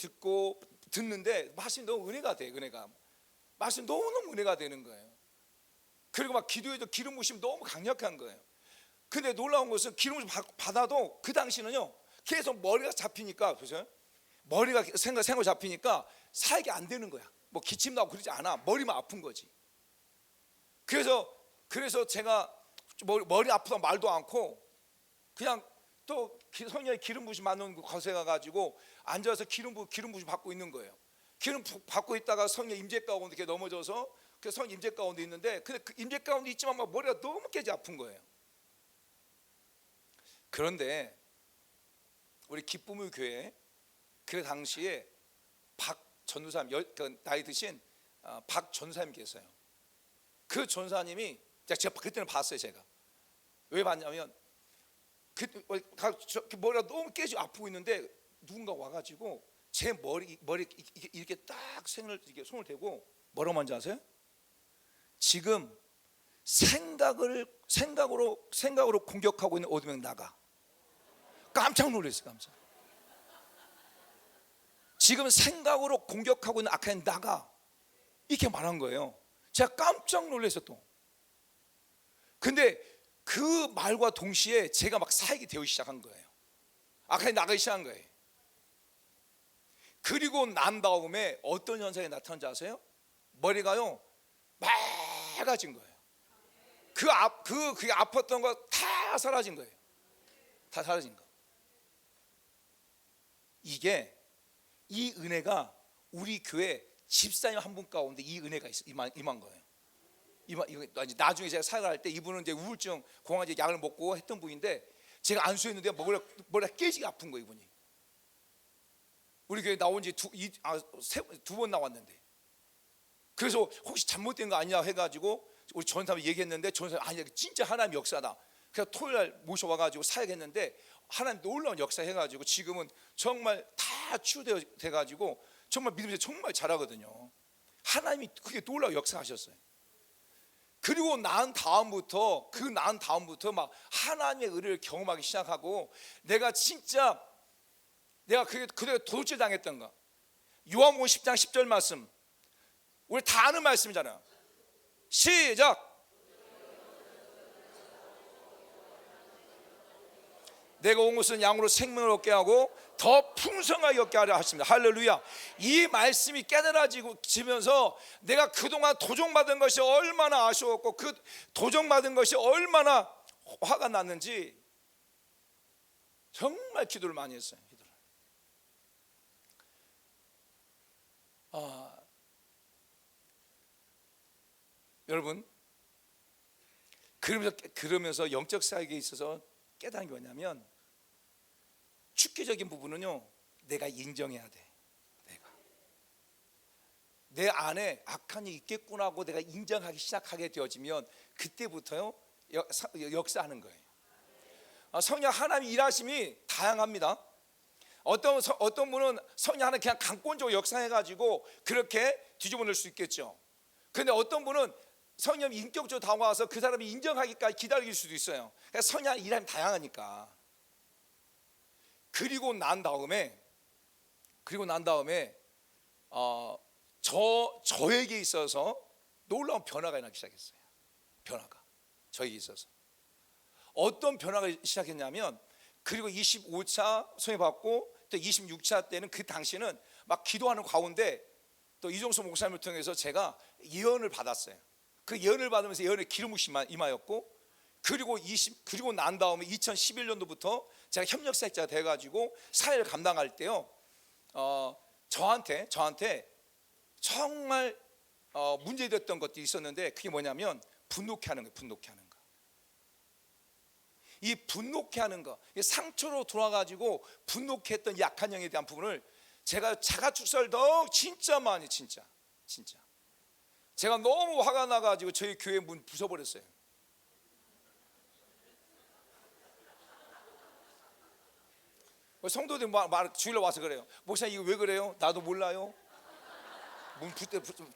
듣는데 말씀이 너무 은혜가 돼요. 말씀이 너무너무 은혜가 되는 거예요. 그리고 막 기도해도 기름 부으심이 너무 강력한 거예요. 근데 놀라운 것은 기름을 받아도 그 당시는요, 계속 머리가 잡히니까, 보세요, 머리가 생각 잡히니까 사역이 안 되는 거야. 뭐 기침 나고 그러지 않아. 머리만 아픈 거지. 그래서 제가 머리 아프다고 말도 않고 그냥 또 성령의 기름 부으심 받는 곳에 가가지고 앉아서 기름 부으심 받고 있는 거예요. 기름 받고 있다가 성령 임재 가운데 이렇게 넘어져서 그 성령 임재 가운데 있는데, 근데 그 임재 가운데 있지만 막 머리가 너무 깨지 아픈 거예요. 그런데 우리 기쁨의 교회 그 당시에 박 전도사님, 나이 드신 박 전사님 계세요. 그 전사님이 제가 그때는 봤어요. 제가 왜 봤냐면 머리가 너무 깨지고 아프고 있는데 누군가 와가지고 제 머리 이렇게 딱 손을 대고 뭐라고 만지 아세요? 지금 생각으로 공격하고 있는 어둠에 나가. 깜짝 놀랐어요. 지금 생각으로 공격하고 있는 악한 나가, 이렇게 말한 거예요. 제가 깜짝 놀라서 또. 근데 그 말과 동시에 제가 막 사역이 되기 시작한 거예요. 악한이 나가기 시작한 거예요. 그리고 난 다음에 어떤 현상이 나타난지 아세요? 머리가요 맑아진 거예요. 그게 아팠던 거 다 사라진 거예요. 다 사라진 거. 이게, 이 은혜가 우리 교회 집사님 한 분 가운데 이 은혜가 임한 거예요. 나중에 제가 사역을 할 때 이분은 이제 우울증 공황제 약을 먹고 했던 분인데, 제가 안수했는데 머리가 깨지게 아픈 거예요, 이분이. 우리 교회 나온 지 두 번 나왔는데, 그래서 혹시 잘못된 거 아니냐 해가지고 우리 전사님 얘기했는데, 전사님 아니야, 진짜 하나님 역사다. 그래서 토요일 날 모셔와가지고 사역했는데 하나님 놀라운 역사 해가지고 지금은 정말 다 치유돼가지고 정말 믿음에서 정말 잘하거든요. 하나님이 그게 놀라운 역사하셨어요. 그리고 난 다음부터 막 하나님의 은혜를 경험하기 시작하고, 내가 진짜 내가 그대로 도둑질 당했던 거. 요한복음 10장 10절 말씀, 우리 다 아는 말씀이잖아요. 시작. 내가 온 것은 양으로 생명을 얻게 하고 더 풍성하게 얻게 하려 하십니다. 할렐루야. 이 말씀이 깨달아지면서 내가 그동안 도전받은 것이 얼마나 아쉬웠고 그 도전받은 것이 얼마나 화가 났는지 정말 기도를 많이 했어요. 여러분, 그러면서 영적 사역에 있어서 깨달은 게 뭐냐면, 축기적인 부분은요 내가 인정해야 돼. 내 안에 악한이 있겠구나 하고 내가 인정하기 시작하게 되어지면 그때부터요 역사하는 거예요. 성령 하나님 일하심이 다양합니다. 어떤 분은 성령 하나 그냥 강권적으로 역사해가지고 그렇게 뒤집어낼 수 있겠죠. 그런데 어떤 분은 성령이 인격적으로 다가와서 그 사람이 인정하기까지 기다릴 수도 있어요. 그러니까 성령 일하심이 다양하니까. 그리고 난 다음에 저에게 있어서 놀라운 변화가 나기 시작했어요. 변화가 저에게 있어서 어떤 변화가 시작했냐면, 그리고 25차 소개 받고 또 26차 때는 그 당시는 막 기도하는 가운데 또 이종수 목사님을 통해서 제가 예언을 받았어요. 그 예언을 받으면서 예언의 기름 부심이 임하였고, 그리고 난 다음에 2011년도부터 제가 협력사역자가 돼가지고 사회를 감당할 때요, 저한테 정말 문제됐던 것들이 있었는데, 그게 뭐냐면 분노케 하는 거예요. 이 분노케 하는 거, 상처로 돌아가지고 분노케 했던 약한 영에 대한 부분을 제가 자가 축사를 진짜 많이 진짜 제가 너무 화가 나가지고 저희 교회 문 부숴버렸어요. 성도들 주일날 와서 그래요. 목사님 이거 왜 그래요? 나도 몰라요. 문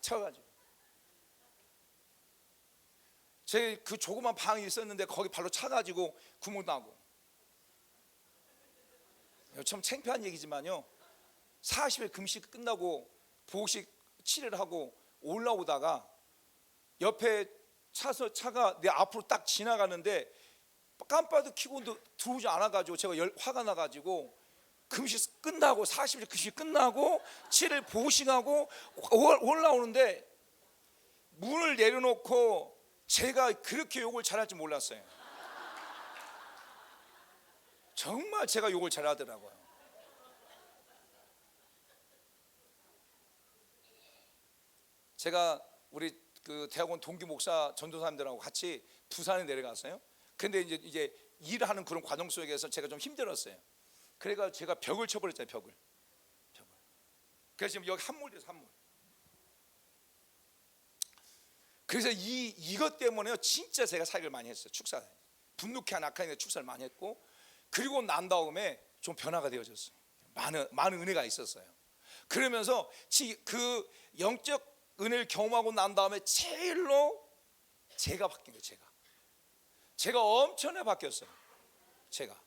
쳐가지고 제 그 조그만 방이 있었는데 거기 발로 차가지고 구멍 나고. 참 창피한 얘기지만요, 40일 금식 끝나고 보호식 치료를 하고 올라오다가 옆에 차가 내 앞으로 딱 지나가는데 깜빡도 켜고도 들어오지 않아가지고 제가 화가 나가지고 금식 끝나고 40일 금식 끝나고 7일 보호식하고 올라오는데 문을 내려놓고 제가 그렇게 욕을 잘할 줄 몰랐어요. 정말 제가 욕을 잘하더라고요. 제가 우리 그 대학원 동기 목사 전도사님들하고 같이 부산에 내려갔어요. 근데 이제 일을 하는 그런 과정 속에서 제가 좀 힘들었어요. 그래가 제가 벽을 쳐버렸잖아요. 벽을. 그래서 지금 여기 함몰돼서 함몰. 그래서 이것 때문에요 진짜 제가 사역을 많이 했어요. 축사, 분노케 한 악한에 축사를 많이 했고, 그리고 난 다음에 좀 변화가 되어졌어요. 많은 은혜가 있었어요. 그러면서 그 영적 은혜를 경험하고 난 다음에 제일로 제가 바뀐 거예요. 제가 엄청나게 바뀌었어요. 제가.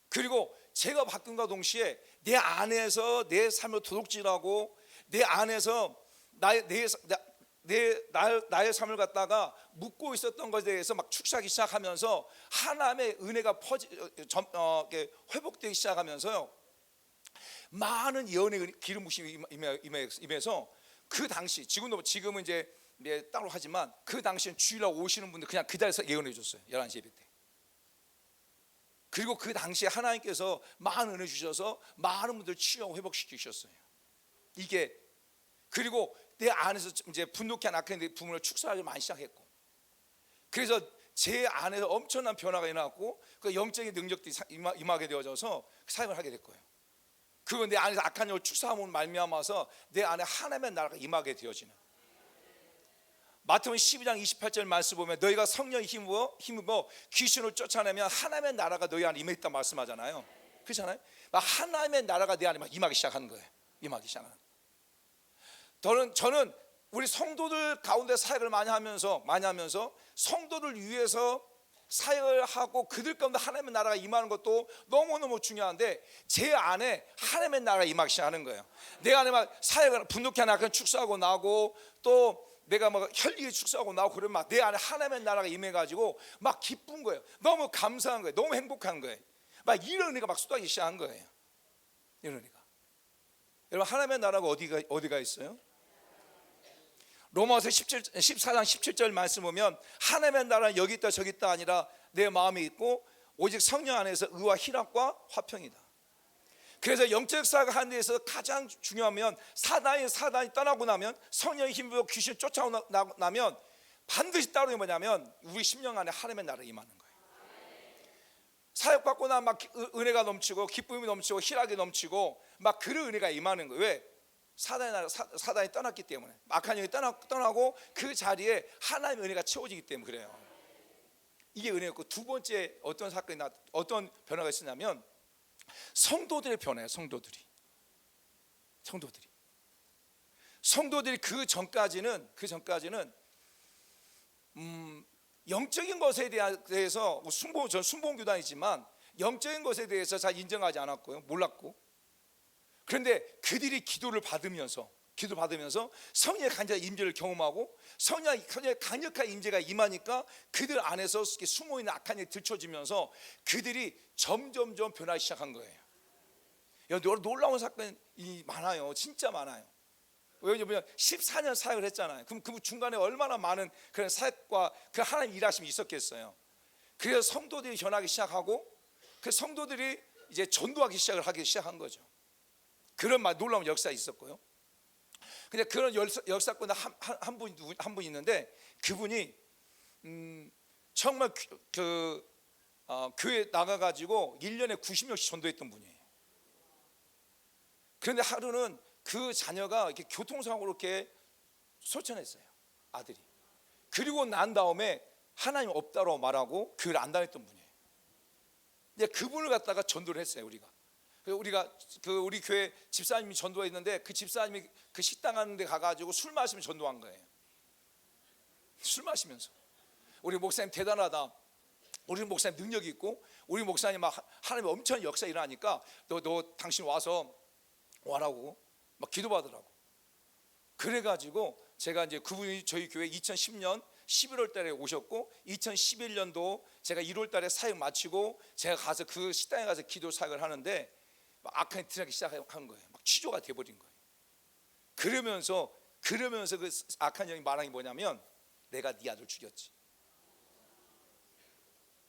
그리고 제가 바뀐과 동시에 내 안에서 내 삶을 도둑질하고 내 안에서 나의 삶을 갖다가 묻고 있었던 것에 대해서 막 축사하기 시작하면서 하나님의 은혜가 회복되기 시작하면서요, 많은 예언의 기름 부심이 임해서 그 당시, 지금은 이제 따로 하지만 그 당시엔 주일날 오시는 분들 그냥 그 자리에서 예언해 줬어요. 11시 예배 때. 그리고 그 당시에 하나님께서 많은 은혜 주셔서 많은 분들 치유하고 회복시키셨어요. 이게, 그리고 내 안에서 이제 분노케 한 악한 부분을 축사하기 많이 시작했고, 그래서 제 안에서 엄청난 변화가 일어났고 그 영적인 능력들이 임하게 되어져서 사역을 하게 됐고요. 그건 내 안에서 악한 영을 축사함으로 말미암아서 내 안에 하나님의 나라가 임하게 되어지는. 마태복음 12장 28절 말씀 보면 너희가 성령의 힘입어 귀신을 쫓아내면 하나님의 나라가 너희 안에 임했다 말씀하잖아요. 그렇잖아요. 하나님의 나라가 내 안에 막 임하기 시작하는 거예요. 임하기 시작하는. 저는 우리 성도들 가운데 사역을 많이 하면서 성도들 위해서 사역을 하고 그들 가운데 하나님의 나라가 임하는 것도 너무너무 중요한데, 제 안에 하나님의 나라가 임하기 시작하는 거예요. 내 안에 막 사역을 분노케 하나 그냥 축사하고 나고, 또 내가 막 혈리에 축사하고 나고 그러면 막 내 안에 하나님의 나라가 임해가지고 막 기쁜 거예요. 너무 감사한 거예요. 너무 행복한 거예요. 막 이런 은혜가 막 쏟아지기 시작한 거예요. 이런 은혜가. 여러분, 하나님의 나라가 어디가 있어요? 로마서 14장 17절 말씀 보면 하나님의 나라는 여기 있다 저기 있다 아니라 내 마음에 있고 오직 성령 안에서 의와 희락과 화평이다. 그래서 영적 사역을 하는 데서 가장 중요하면 사단이 떠나고 나면, 성령의 힘으로 귀신을 쫓아나면 반드시 따르는 게 뭐냐면 우리 심령 안에 하나님의 나라가 임하는 거예요. 사역받고 나면 막 은혜가 넘치고 기쁨이 넘치고 희락이 넘치고 막 그런 은혜가 임하는 거예요. 왜? 사단이 떠났기 때문에, 악한 영이 떠나고 그 자리에 하나님의 은혜가 채워지기 때문에 그래요. 이게 은혜였고, 두 번째 어떤 사건이 어떤 변화가 있었냐면 성도들의 변화예요. 성도들이 그 전까지는 영적인 것에 대해서 전 순복음 교단이지만 영적인 것에 대해서 잘 인정하지 않았고요, 몰랐고. 그런데 그들이 기도를 받으면서 성령의 간절한 임재를 경험하고 성령의 강력한 임재가 임하니까 그들 안에서 숨어있는 악한 일이 들춰지면서 그들이 점점점 변하기 시작한 거예요. 놀라운 사건이 많아요. 진짜 많아요. 왜냐하면 14년 사역을 했잖아요. 그럼 그 중간에 얼마나 많은 그런 사역과 그 하나님 일하심이 있었겠어요. 그래서 성도들이 변하기 시작하고 그 성도들이 이제 전도하기 시작한 거죠. 그런 놀라운 역사가 있었고요. 근데 그런 역사꾼 한 분 있는데, 그분이 정말 교회 나가가지고 1년에 90명씩 전도했던 분이에요. 그런데 하루는 그 자녀가 이렇게 교통사고로 이렇게 소천했어요, 아들이. 그리고 난 다음에 하나님 없다고 말하고 교회를 안 다녔던 분이에요. 근데 그분을 갖다가 전도를 했어요. 우리 교회 집사님이 전도했는데 그 집사님이 그 식당 하는 데 가가지고 술 마시면 전도한 거예요. 술 마시면서. 우리 목사님 대단하다, 우리 목사님 능력이 있고, 우리 목사님 막 하나님 엄청난 역사 일어나니까 너 당신 와라고 막 기도받으라고. 그래가지고 제가 이제 그분이 저희 교회 2010년 11월 달에 오셨고, 2011년도 제가 1월 달에 사역 마치고 제가 가서 그 식당에 가서 기도 사역을 하는데 막 악한 일이 들어가기 시작한 거예요. 막 취조가 돼버린 거예요. 그러면서 그 악한 영이 말한 게 뭐냐면, 내가 네 아들 죽였지.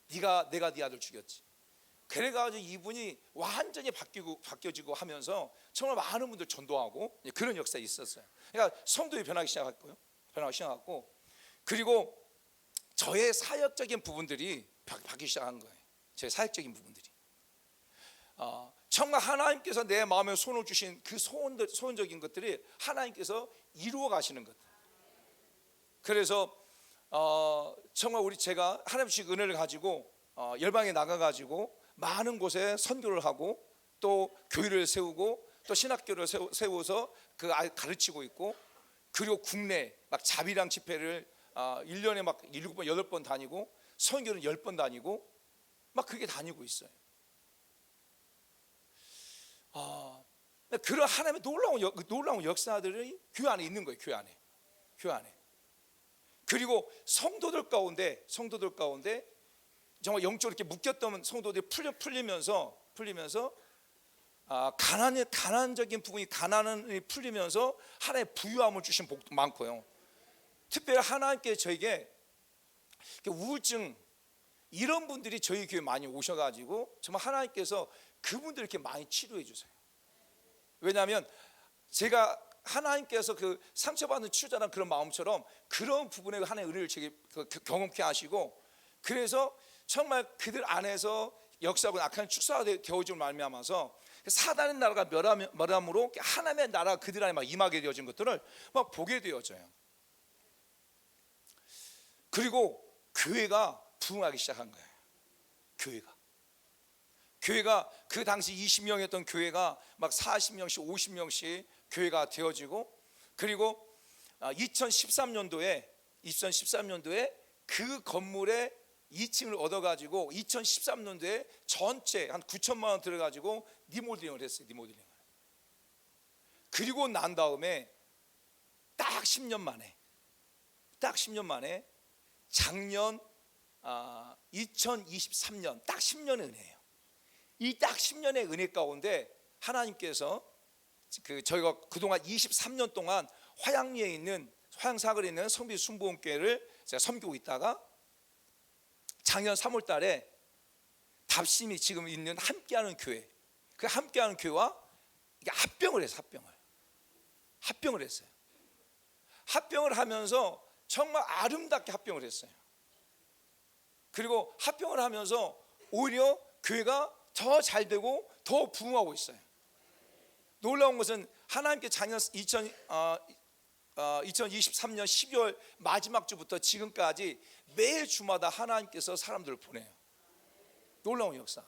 내가 네 아들 죽였지. 그래가지고 이분이 완전히 바뀌어지고 하면서 정말 많은 분들 전도하고 그런 역사가 있었어요. 그러니까 성도의 변하기 시작했고, 그리고 저의 사역적인 부분들이 바뀌기 시작한 거예요. 제 사역적인 부분들이 정말 하나님께서 내 마음에 손을 주신 그 소원적인 것들이 하나님께서 이루어 가시는 것들. 그래서 정말 제가 하나님 주신 은혜를 가지고 열방에 나가가지고 많은 곳에 선교를 하고 또 교회를 세우고 또 신학교를 세워서 그 가르치고 있고, 그리고 국내 막 자비랑 집회를 1년에 막 7번 8번 다니고, 선교는 10번 다니고 막 그렇게 다니고 있어요. 그런 하나님의 놀라운 역사들이 교회 안에 있는 거예요. 교회 안에. 그리고 성도들 가운데 정말 영적으로 이렇게 묶였던 성도들이 풀리면서 가난적인 부분이 가난이 풀리면서 하나님의 부유함을 주신 복도 많고요. 특별히 하나님께 저에게 우울증 이런 분들이 저희 교회 많이 오셔가지고 정말 하나님께서 그분들 이렇게 많이 치료해 주세요. 왜냐하면 제가 하나님께서 그 상처받는 치유자라는 그런 마음처럼 그런 부분에 하나님의 은혜를 제게 경험케 하시고, 그래서 정말 그들 안에서 역사하고 악한 축사가 되어짐을 말미암아서 사단의 나라가 멸함으로 하나님의 나라가 그들 안에 막 임하게 되어진 것들을 막 보게 되어져요. 그리고 교회가 부흥하기 시작한 거예요. 교회가 그 당시 20명이었던 교회가 막 40명씩 50명씩 교회가 되어지고, 그리고 2013년도에 그 건물에 2층을 얻어가지고 2013년도에 전체 한 9천만 원 들어가지고 리모델링을 했어요. 그리고 난 다음에 딱 10년 만에 작년 2023년 딱 10년의 은혜예요. 이 딱 10년의 은혜 가운데 하나님께서 저희가 그동안 23년 동안 화양사거리에 있는 성비 순복음교회를 제가 섬기고 있다가 작년 3월 달에 답심이 지금 있는 함께하는 교회, 그 함께하는 교회와 합병을 했어요. 합병을 하면서 정말 아름답게 합병을 했어요. 그리고 합병을 하면서 오히려 교회가 더 잘 되고 더 부흥하고 있어요. 놀라운 것은 하나님께 작년 2023년 12월 마지막 주부터 지금까지 매일 주마다 하나님께서 사람들을 보내요. 놀라운 역사.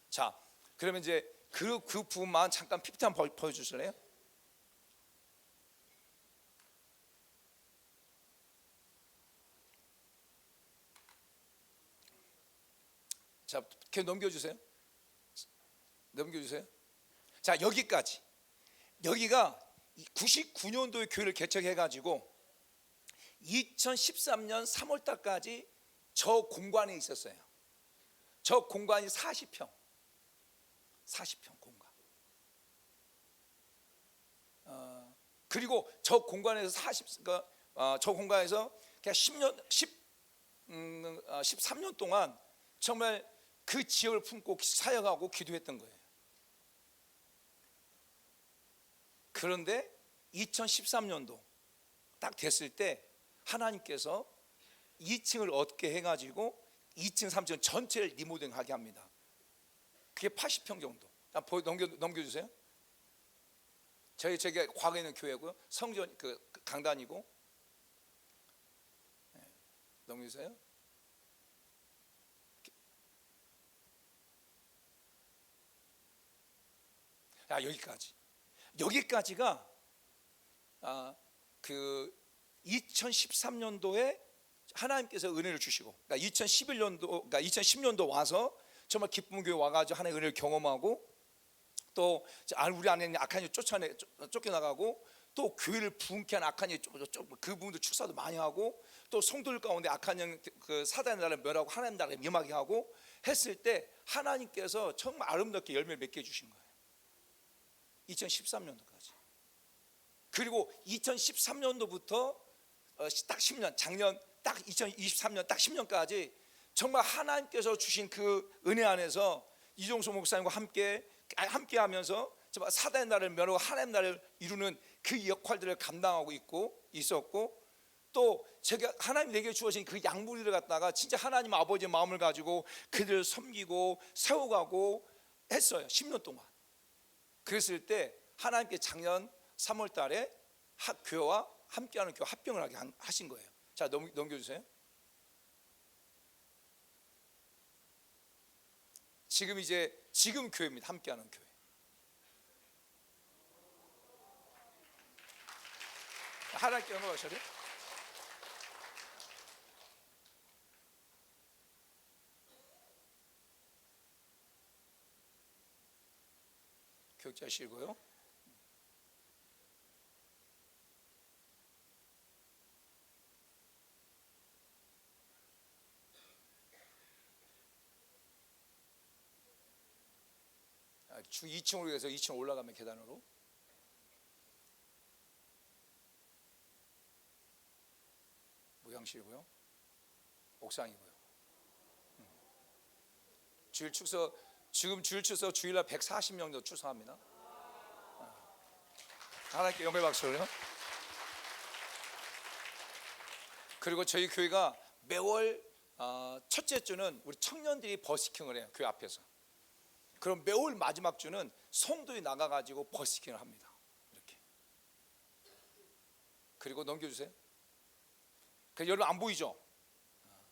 자, 그러면 이제 그 부분만 잠깐 PPT 한번 보여주실래요? 자, 이렇게 넘겨주세요. 자, 여기가 99년도에 교회를 개척해가지고 2013년 3월달까지 저 공간에 있었어요. 저 공간이 40평 공간. 그리고 저 공간에서 저 공간에서 그냥 13년 동안 정말 그 지역을 품고 사역하고 기도했던 거예요. 그런데 2013년도 딱 됐을 때 하나님께서 2층을 얻게 해가지고 2층 3층 전체를 리모델링하게 합니다. 그게 80평 정도. 넘겨주세요. 저희가 과거에 있는 교회고요. 성전 강단이고. 네, 넘겨주세요. 여기까지가 그 2013년도에 하나님께서 은혜를 주시고, 그러니까 2010년도 와서 정말 기쁨 교회 와가지고 하나님의 은혜를 경험하고, 또 우리 안에 있는 악한이 쫓겨나가고, 또 교회를 부흥케 한 악한이 그 부분도 축사도 많이 하고, 또 성도들 가운데 악한 영 그 사단의 나라를 멸하고 하나님 나라를 임하게 하고 했을 때 하나님께서 정말 아름답게 열매를 맺게 해주신 거예요. 2013년도까지. 그리고 2013년도부터 딱 10년, 작년 딱 2023년 딱 10년까지 정말 하나님께서 주신 그 은혜 안에서 이종수 목사님과 함께 하면서 정말 사단의 나라를 멸하고 하나님 나라를 이루는 그 역할들을 감당하고 있었고, 또 제가 하나님 내게 주어진 그 양무리를 갖다가 진짜 하나님 아버지의 마음을 가지고 그들을 섬기고 세워가고 했어요. 10년 동안. 그랬을 때 하나님께 작년 3월 달에 교회와 함께하는 교회 합병을 하게 하신 거예요. 자, 넘겨주세요. 지금 교회입니다. 함께하는 교회. 하나님께 넘어가셔요. 기억하시고요. 주 2층으로 해서 2층 올라가면 계단으로. 무향실이고요. 옥상이고요. 주일 축소, 지금 주일 축소 주일날 140명 정도 축소합니다. 하나님께 영광의 박수를요. 그리고 저희 교회가 매월 첫째 주는 우리 청년들이 버스킹을 해요. 교회 앞에서. 그럼 매월 마지막 주는 성도에 나가가지고 버스킹을 합니다. 이렇게. 그리고 넘겨주세요. 여러분 안 보이죠?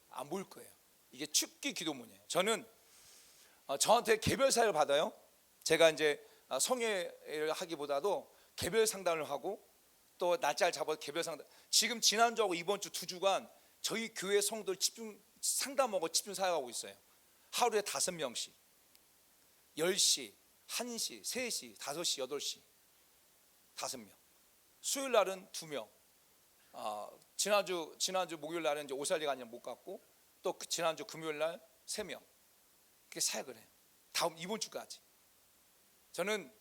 안 보일 거예요. 이게 축기 기도문이에요. 저는 저한테 개별 사역을 받아요. 제가 이제 성회를 하기보다도 개별 상담을 하고 또 날짜를 잡아서 개별 상담. 지금 지난주하고 이번 주 2주간 저희 교회 성도를 집중 상담하고 집중 사역하고 있어요. 하루에 5명씩 10시, 1시, 3시, 5시, 8시 5명. 수요일 날은 2명. 지난주 목요일 날은 이제 오살리가 아니라 못 갔고 또 지난주 금요일 날 3명. 그렇게 사역을 해요. 다음 이번 주까지. 저는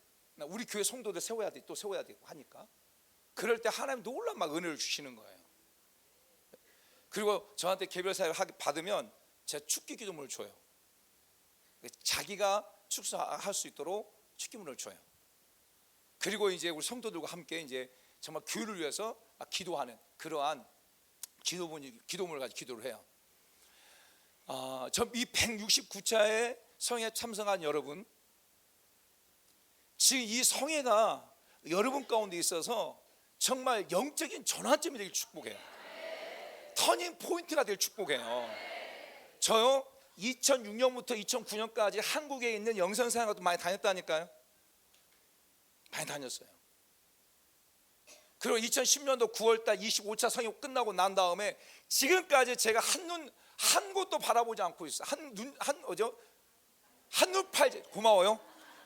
우리 교회 성도들 세워야 돼, 또 세워야 되고 하니까 그럴 때 하나님 놀라운 막 은혜를 주시는 거예요. 그리고 저한테 개별 사역 받으면 제가 축기 기도문을 줘요. 자기가 축사할 수 있도록 축기문을 줘요. 그리고 이제 우리 성도들과 함께 이제 정말 교회를 위해서 기도하는 그러한 기도문을 가지고 기도를 해요. 이 169차의 성회 참석한 여러분, 지금 이 성회가 여러분 가운데 있어서 정말 영적인 전환점이 되길 축복해요. 터닝 포인트가 될 축복해요. 저요 2006년부터 2009년까지 한국에 있는 영성사역도 많이 다녔다니까요. 많이 다녔어요. 그리고 2010년도 9월달 25차 성회 끝나고 난 다음에 지금까지 제가 한 곳도 바라보지 않고 있어요. 한눈 팔지, 고마워요.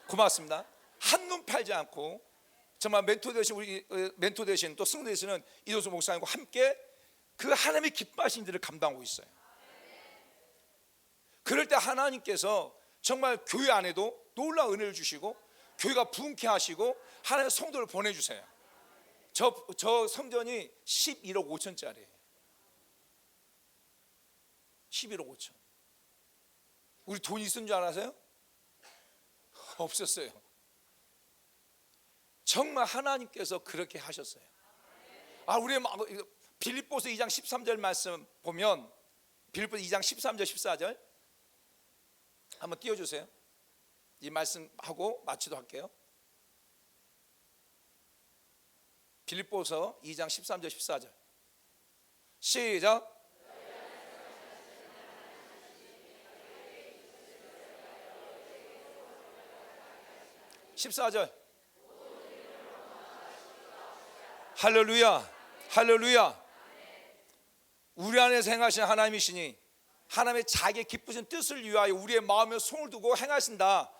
고맙습니다. 한눈 팔지 않고 정말 멘토 되신 우리 멘토 되신 또 승리 되시는 이도수 목사님과 함께 그 하나님의 기뻐하신 일을 감당하고 있어요. 그럴 때 하나님께서 정말 교회 안에도 놀라운 은혜를 주시고 교회가 부흥케 하시고 하나님의 성도를 보내주세요. 저 성전이 11억 5천짜리예요. 11억 5천. 우리 돈이 있은 줄 알아세요? 없었어요. 정말 하나님께서 그렇게 하셨어요. 우리 빌립보서 2장 13절 말씀 보면 빌립보서 2장 13절 14절 한번 띄워주세요. 이 말씀하고 마치도록 할게요. 빌립보서 2장 13절 14절 시작. 14절 할렐루야 할렐루야. 우리 안에서 행하신 하나님이시니 하나님의 자기의 기쁘신 뜻을 위하여 우리의 마음에 손을 두고 행하신다.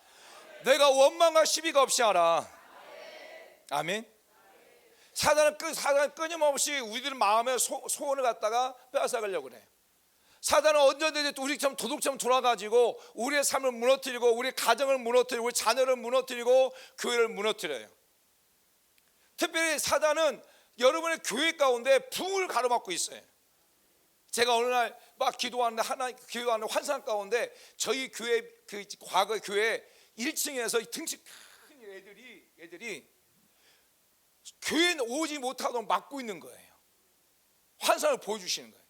내가 원망과 시비가 없이 하라. 아멘. 사단은 끊임없이 우리들 마음의 소원을 갖다가 빼앗아가려고 그래. 사단은 언제든지 우리처럼 도둑처럼 돌아가지고 우리의 삶을 무너뜨리고 우리 가정을 무너뜨리고 우리 자녀를 무너뜨리고 교회를 무너뜨려요. 특별히 사단은 여러분의 교회 가운데 붕을 가로막고 있어요. 제가 어느 날 막 기도하는데 기도하는 환상 가운데 저희 교회 그 과거 교회 1층에서 등치 큰 애들이 교회는 오지 못하도록 막고 있는 거예요. 환상을 보여주시는 거예요.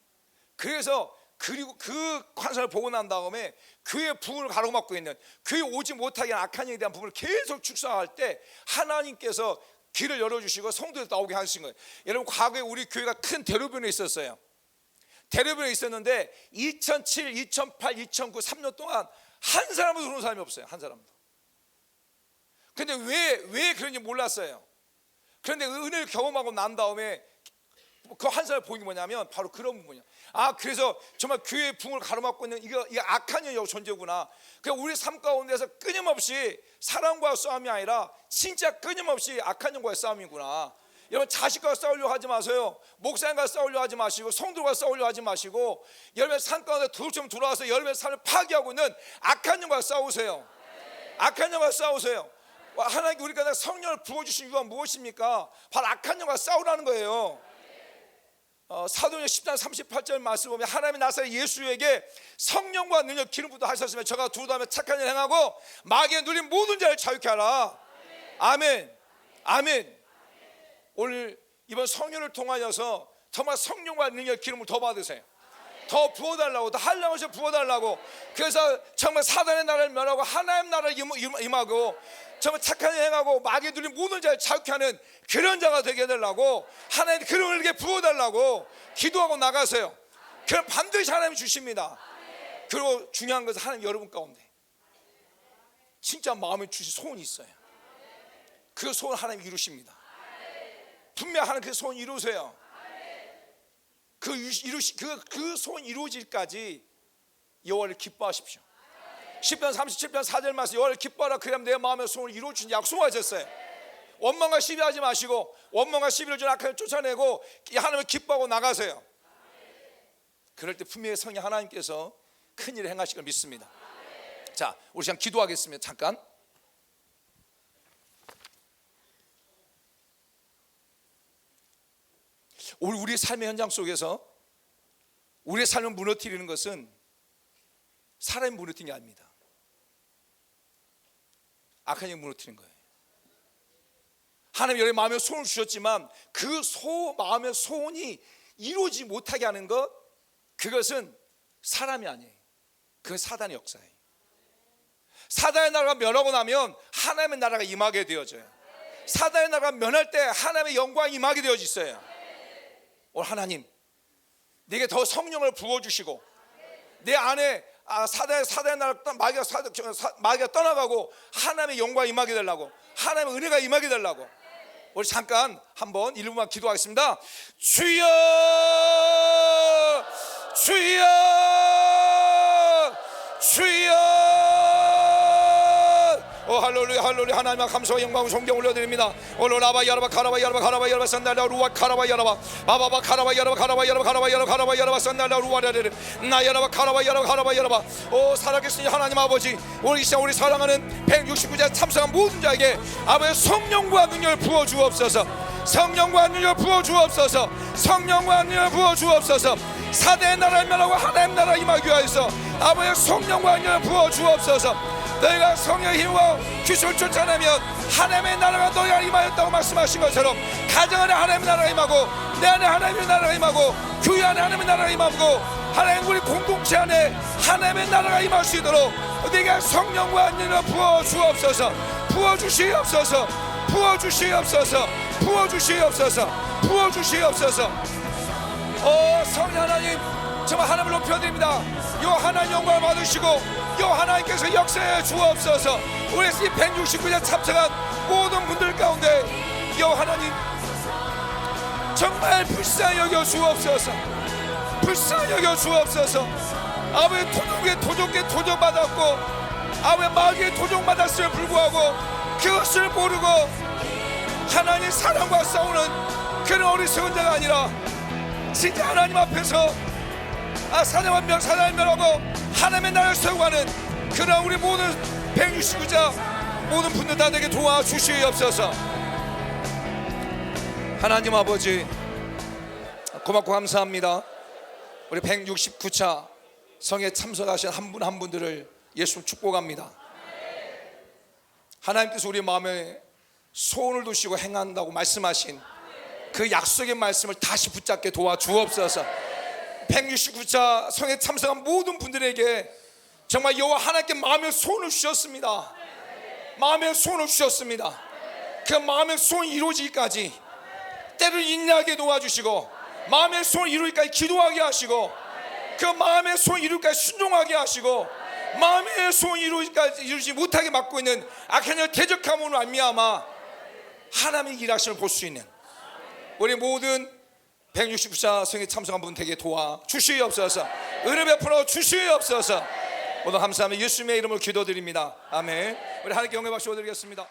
그래서 그리고 그 환상을 보고 난 다음에 교회 붕을 가로막고 있는 교회 오지 못하게 하는 악한 영에 대한 부분을 계속 축소할 때 하나님께서 길을 열어주시고 성도들 나오게 하신 거예요. 여러분 과거에 우리 교회가 큰 대로변에 있었어요. 대로변에 있었는데 2007, 2008, 2009 3년 동안 한 사람도 들어온 사람이 없어요. 한 사람도. 근데 왜 그런지 몰랐어요. 그런데 은혜를 경험하고 난 다음에 그 한 사람을 보는 게 뭐냐면 바로 그런 부분이야. 그래서 정말 교회의 붕을 가로막고 있는 이거 악한 영역 존재구나. 그냥 우리 삶 가운데서 끊임없이 사랑과 싸움이 아니라 진짜 끊임없이 악한 영과의 싸움이구나. 여러분, 자식과 싸우려고 하지 마세요. 목사님과 싸우려고 하지 마시고 성도와 싸우려고 하지 마시고, 여러분의 삶 가운데 돌처럼 들어와서 여러분의 삶을 파괴하고 있는 악한 영과 싸우세요. 악한 영과 싸우세요. 하나님께 우리가 성령을 부어주신 이유가 무엇입니까? 바로 악한 영과 싸우라는 거예요. 사도행전 10장 38절 말씀 보면 하나님이 나사렛 예수에게 성령과 능력 기름 부어 하셨으면 저가 두 다음에 착한 일 행하고 마귀의 눌린 모든 자를 자유케 하라. 아멘. 아멘. 오늘 이번 성령을 통하여서 정말 성령과 능력 기름을 더 받으세요. 더 부어달라고, 더 한량없이 부어달라고. 그래서 정말 사단의 나라를 멸하고 하나님 나라를 임하고 정말 착한 일 행하고 마귀의 눌린 모든 자를 자유케 하는 그런 자가 되게 해달라고, 하나님 그런 은혜를 부어달라고 기도하고 나가세요. 그럼 반드시 하나님이 주십니다. 그리고 중요한 것은 하나님 여러분 가운데 진짜 마음에 주신 소원이 있어요. 그 소원 하나님이 이루십니다. 분명 하나님 그 소원 이루세요. 그 소원 이루어질까지 여호와를 기뻐하십시오. 10편 37편 4절 말씀, 여호와를 기뻐하라 그러면 내 마음의 소원을 이루어주신 약속하셨어요. 원망과 시비하지 마시고 원망과 시비를 준 악한 쫓아내고 하나님을 기뻐하고 나가세요. 그럴 때 분명히 성령 하나님께서 큰 일을 행하실 걸 믿습니다. 자, 우리 시간 기도하겠습니다. 잠깐. 오늘 우리 삶의 현장 속에서 우리의 삶을 무너뜨리는 것은 사람이 무너뜨리는 게 아닙니다. 악한 영이 무너뜨리는 거예요. 하나님 여러분의 마음에 소원을 주셨지만 그 마음의 소원이 이루어지지 못하게 하는 것, 그것은 사람이 아니에요. 그건 사단의 역사예요. 사단의 나라가 멸하고 나면 하나님의 나라가 임하게 되어져요. 사단의 나라가 멸할 때 하나님의 영광이 임하게 되어져 있어요. 오늘 하나님, 내게 더 성령을 부어주시고 내 안에 사단의 나라 마귀가 떠나가고 하나님의 영광이 임하게 되려고, 하나님의 은혜가 임하게 되려고 우리 잠깐 한번 1분만 기도하겠습니다. 주여 주여 주여. 할렐루야 할렐루야. 하나님의 감사와 영광과 존경 올려드립니다. 올라라바 야라바 카라바 야라바 카라바 야라바 산달라 루와 카라바 야라바 바바바 카라바 야라바 카라바 야라바 카라바 야라바 카라바 야라바 산달라 루와라레 나 야라바 카라바 야라바 카라바 야라바. 오 살아계신 하나님 아버지, 우리 시간 우리 사랑하는 169자 참석한 모든 자에게 아버지의 성령과 능력을 부어 주옵소서. 성령과 능력을 부어 주옵소서. 성령과 능력을 부어 주옵소서. 사대의 나라를 멸하고 하나님 나라 임하기 위하여서 아버지의 성령과 능력을 부어 주옵소서. 너희가 성령의 힘과 귀신을 쫓아내면 하나님의 나라가 너희 안에 임하였다고 말씀하신 것처럼 가정 안에 하나님의 나라가 임하고 내 안에 하나님의 나라가 임하고 교회 안에 하나님의 나라가 임하고 하나님 우리 공동체 안에 하나님의 나라가 임할 수 있도록 내가 성령과 능력을 부어 주옵소서. 부어 주시옵소서. 부어 주시옵소서. 부어 주시옵소서. 부어 주시옵소서. 성령 하나님, 정말 하나님을 높여드립니다. 요 하나님 영광을 받으시고 요 하나님께서 역사해 주옵소서. 우리 169년 참석한 모든 분들 가운데 요 하나님 정말 불쌍히 여겨 주옵소서. 불쌍히 여겨 주옵소서. 아버지 토종에 도전받았고 아버지 마귀의 도전받았음에 불구하고 그것을 모르고 하나님 사랑과 싸우는 그런 어리석은 자가 아니라 진짜 하나님 앞에서 사단을 멸하고 하나님의 나라를 세워가는 그런 우리 모든 169자 모든 분들 다 되게 도와주시옵소서. 하나님 아버지 고맙고 감사합니다. 우리 169차 성에 참석하신 한 분 한 분들을 예수 축복합니다. 하나님께서 우리 마음에 소원을 두시고 행한다고 말씀하신 그 약속의 말씀을 다시 붙잡게 도와주옵소서. 169차 성에 참석한 모든 분들에게 정말 여호와 하나님께 마음의 소원을 주셨습니다. 마음의 소원을 주셨습니다. 그 마음의 소원이 이루어지기까지 때를 인내하게 도와주시고 마음의 소원을 이루기까지 기도하게 하시고 그 마음의 소원을 이루기까지 순종하게 하시고 마음의 소원을 이루지 못하게 막고 있는 악한 일 대적함으로 말미암아 하나님의 일하심을 볼 수 있는 우리 모든 169차 성에 참석한 분 되게 도와 주시옵소서. 은혜 베풀어 주시옵소서. 오늘 감사하며 예수님의 이름으로 기도드립니다. 아멘. 우리 하나님께 영광 박수 드리겠습니다.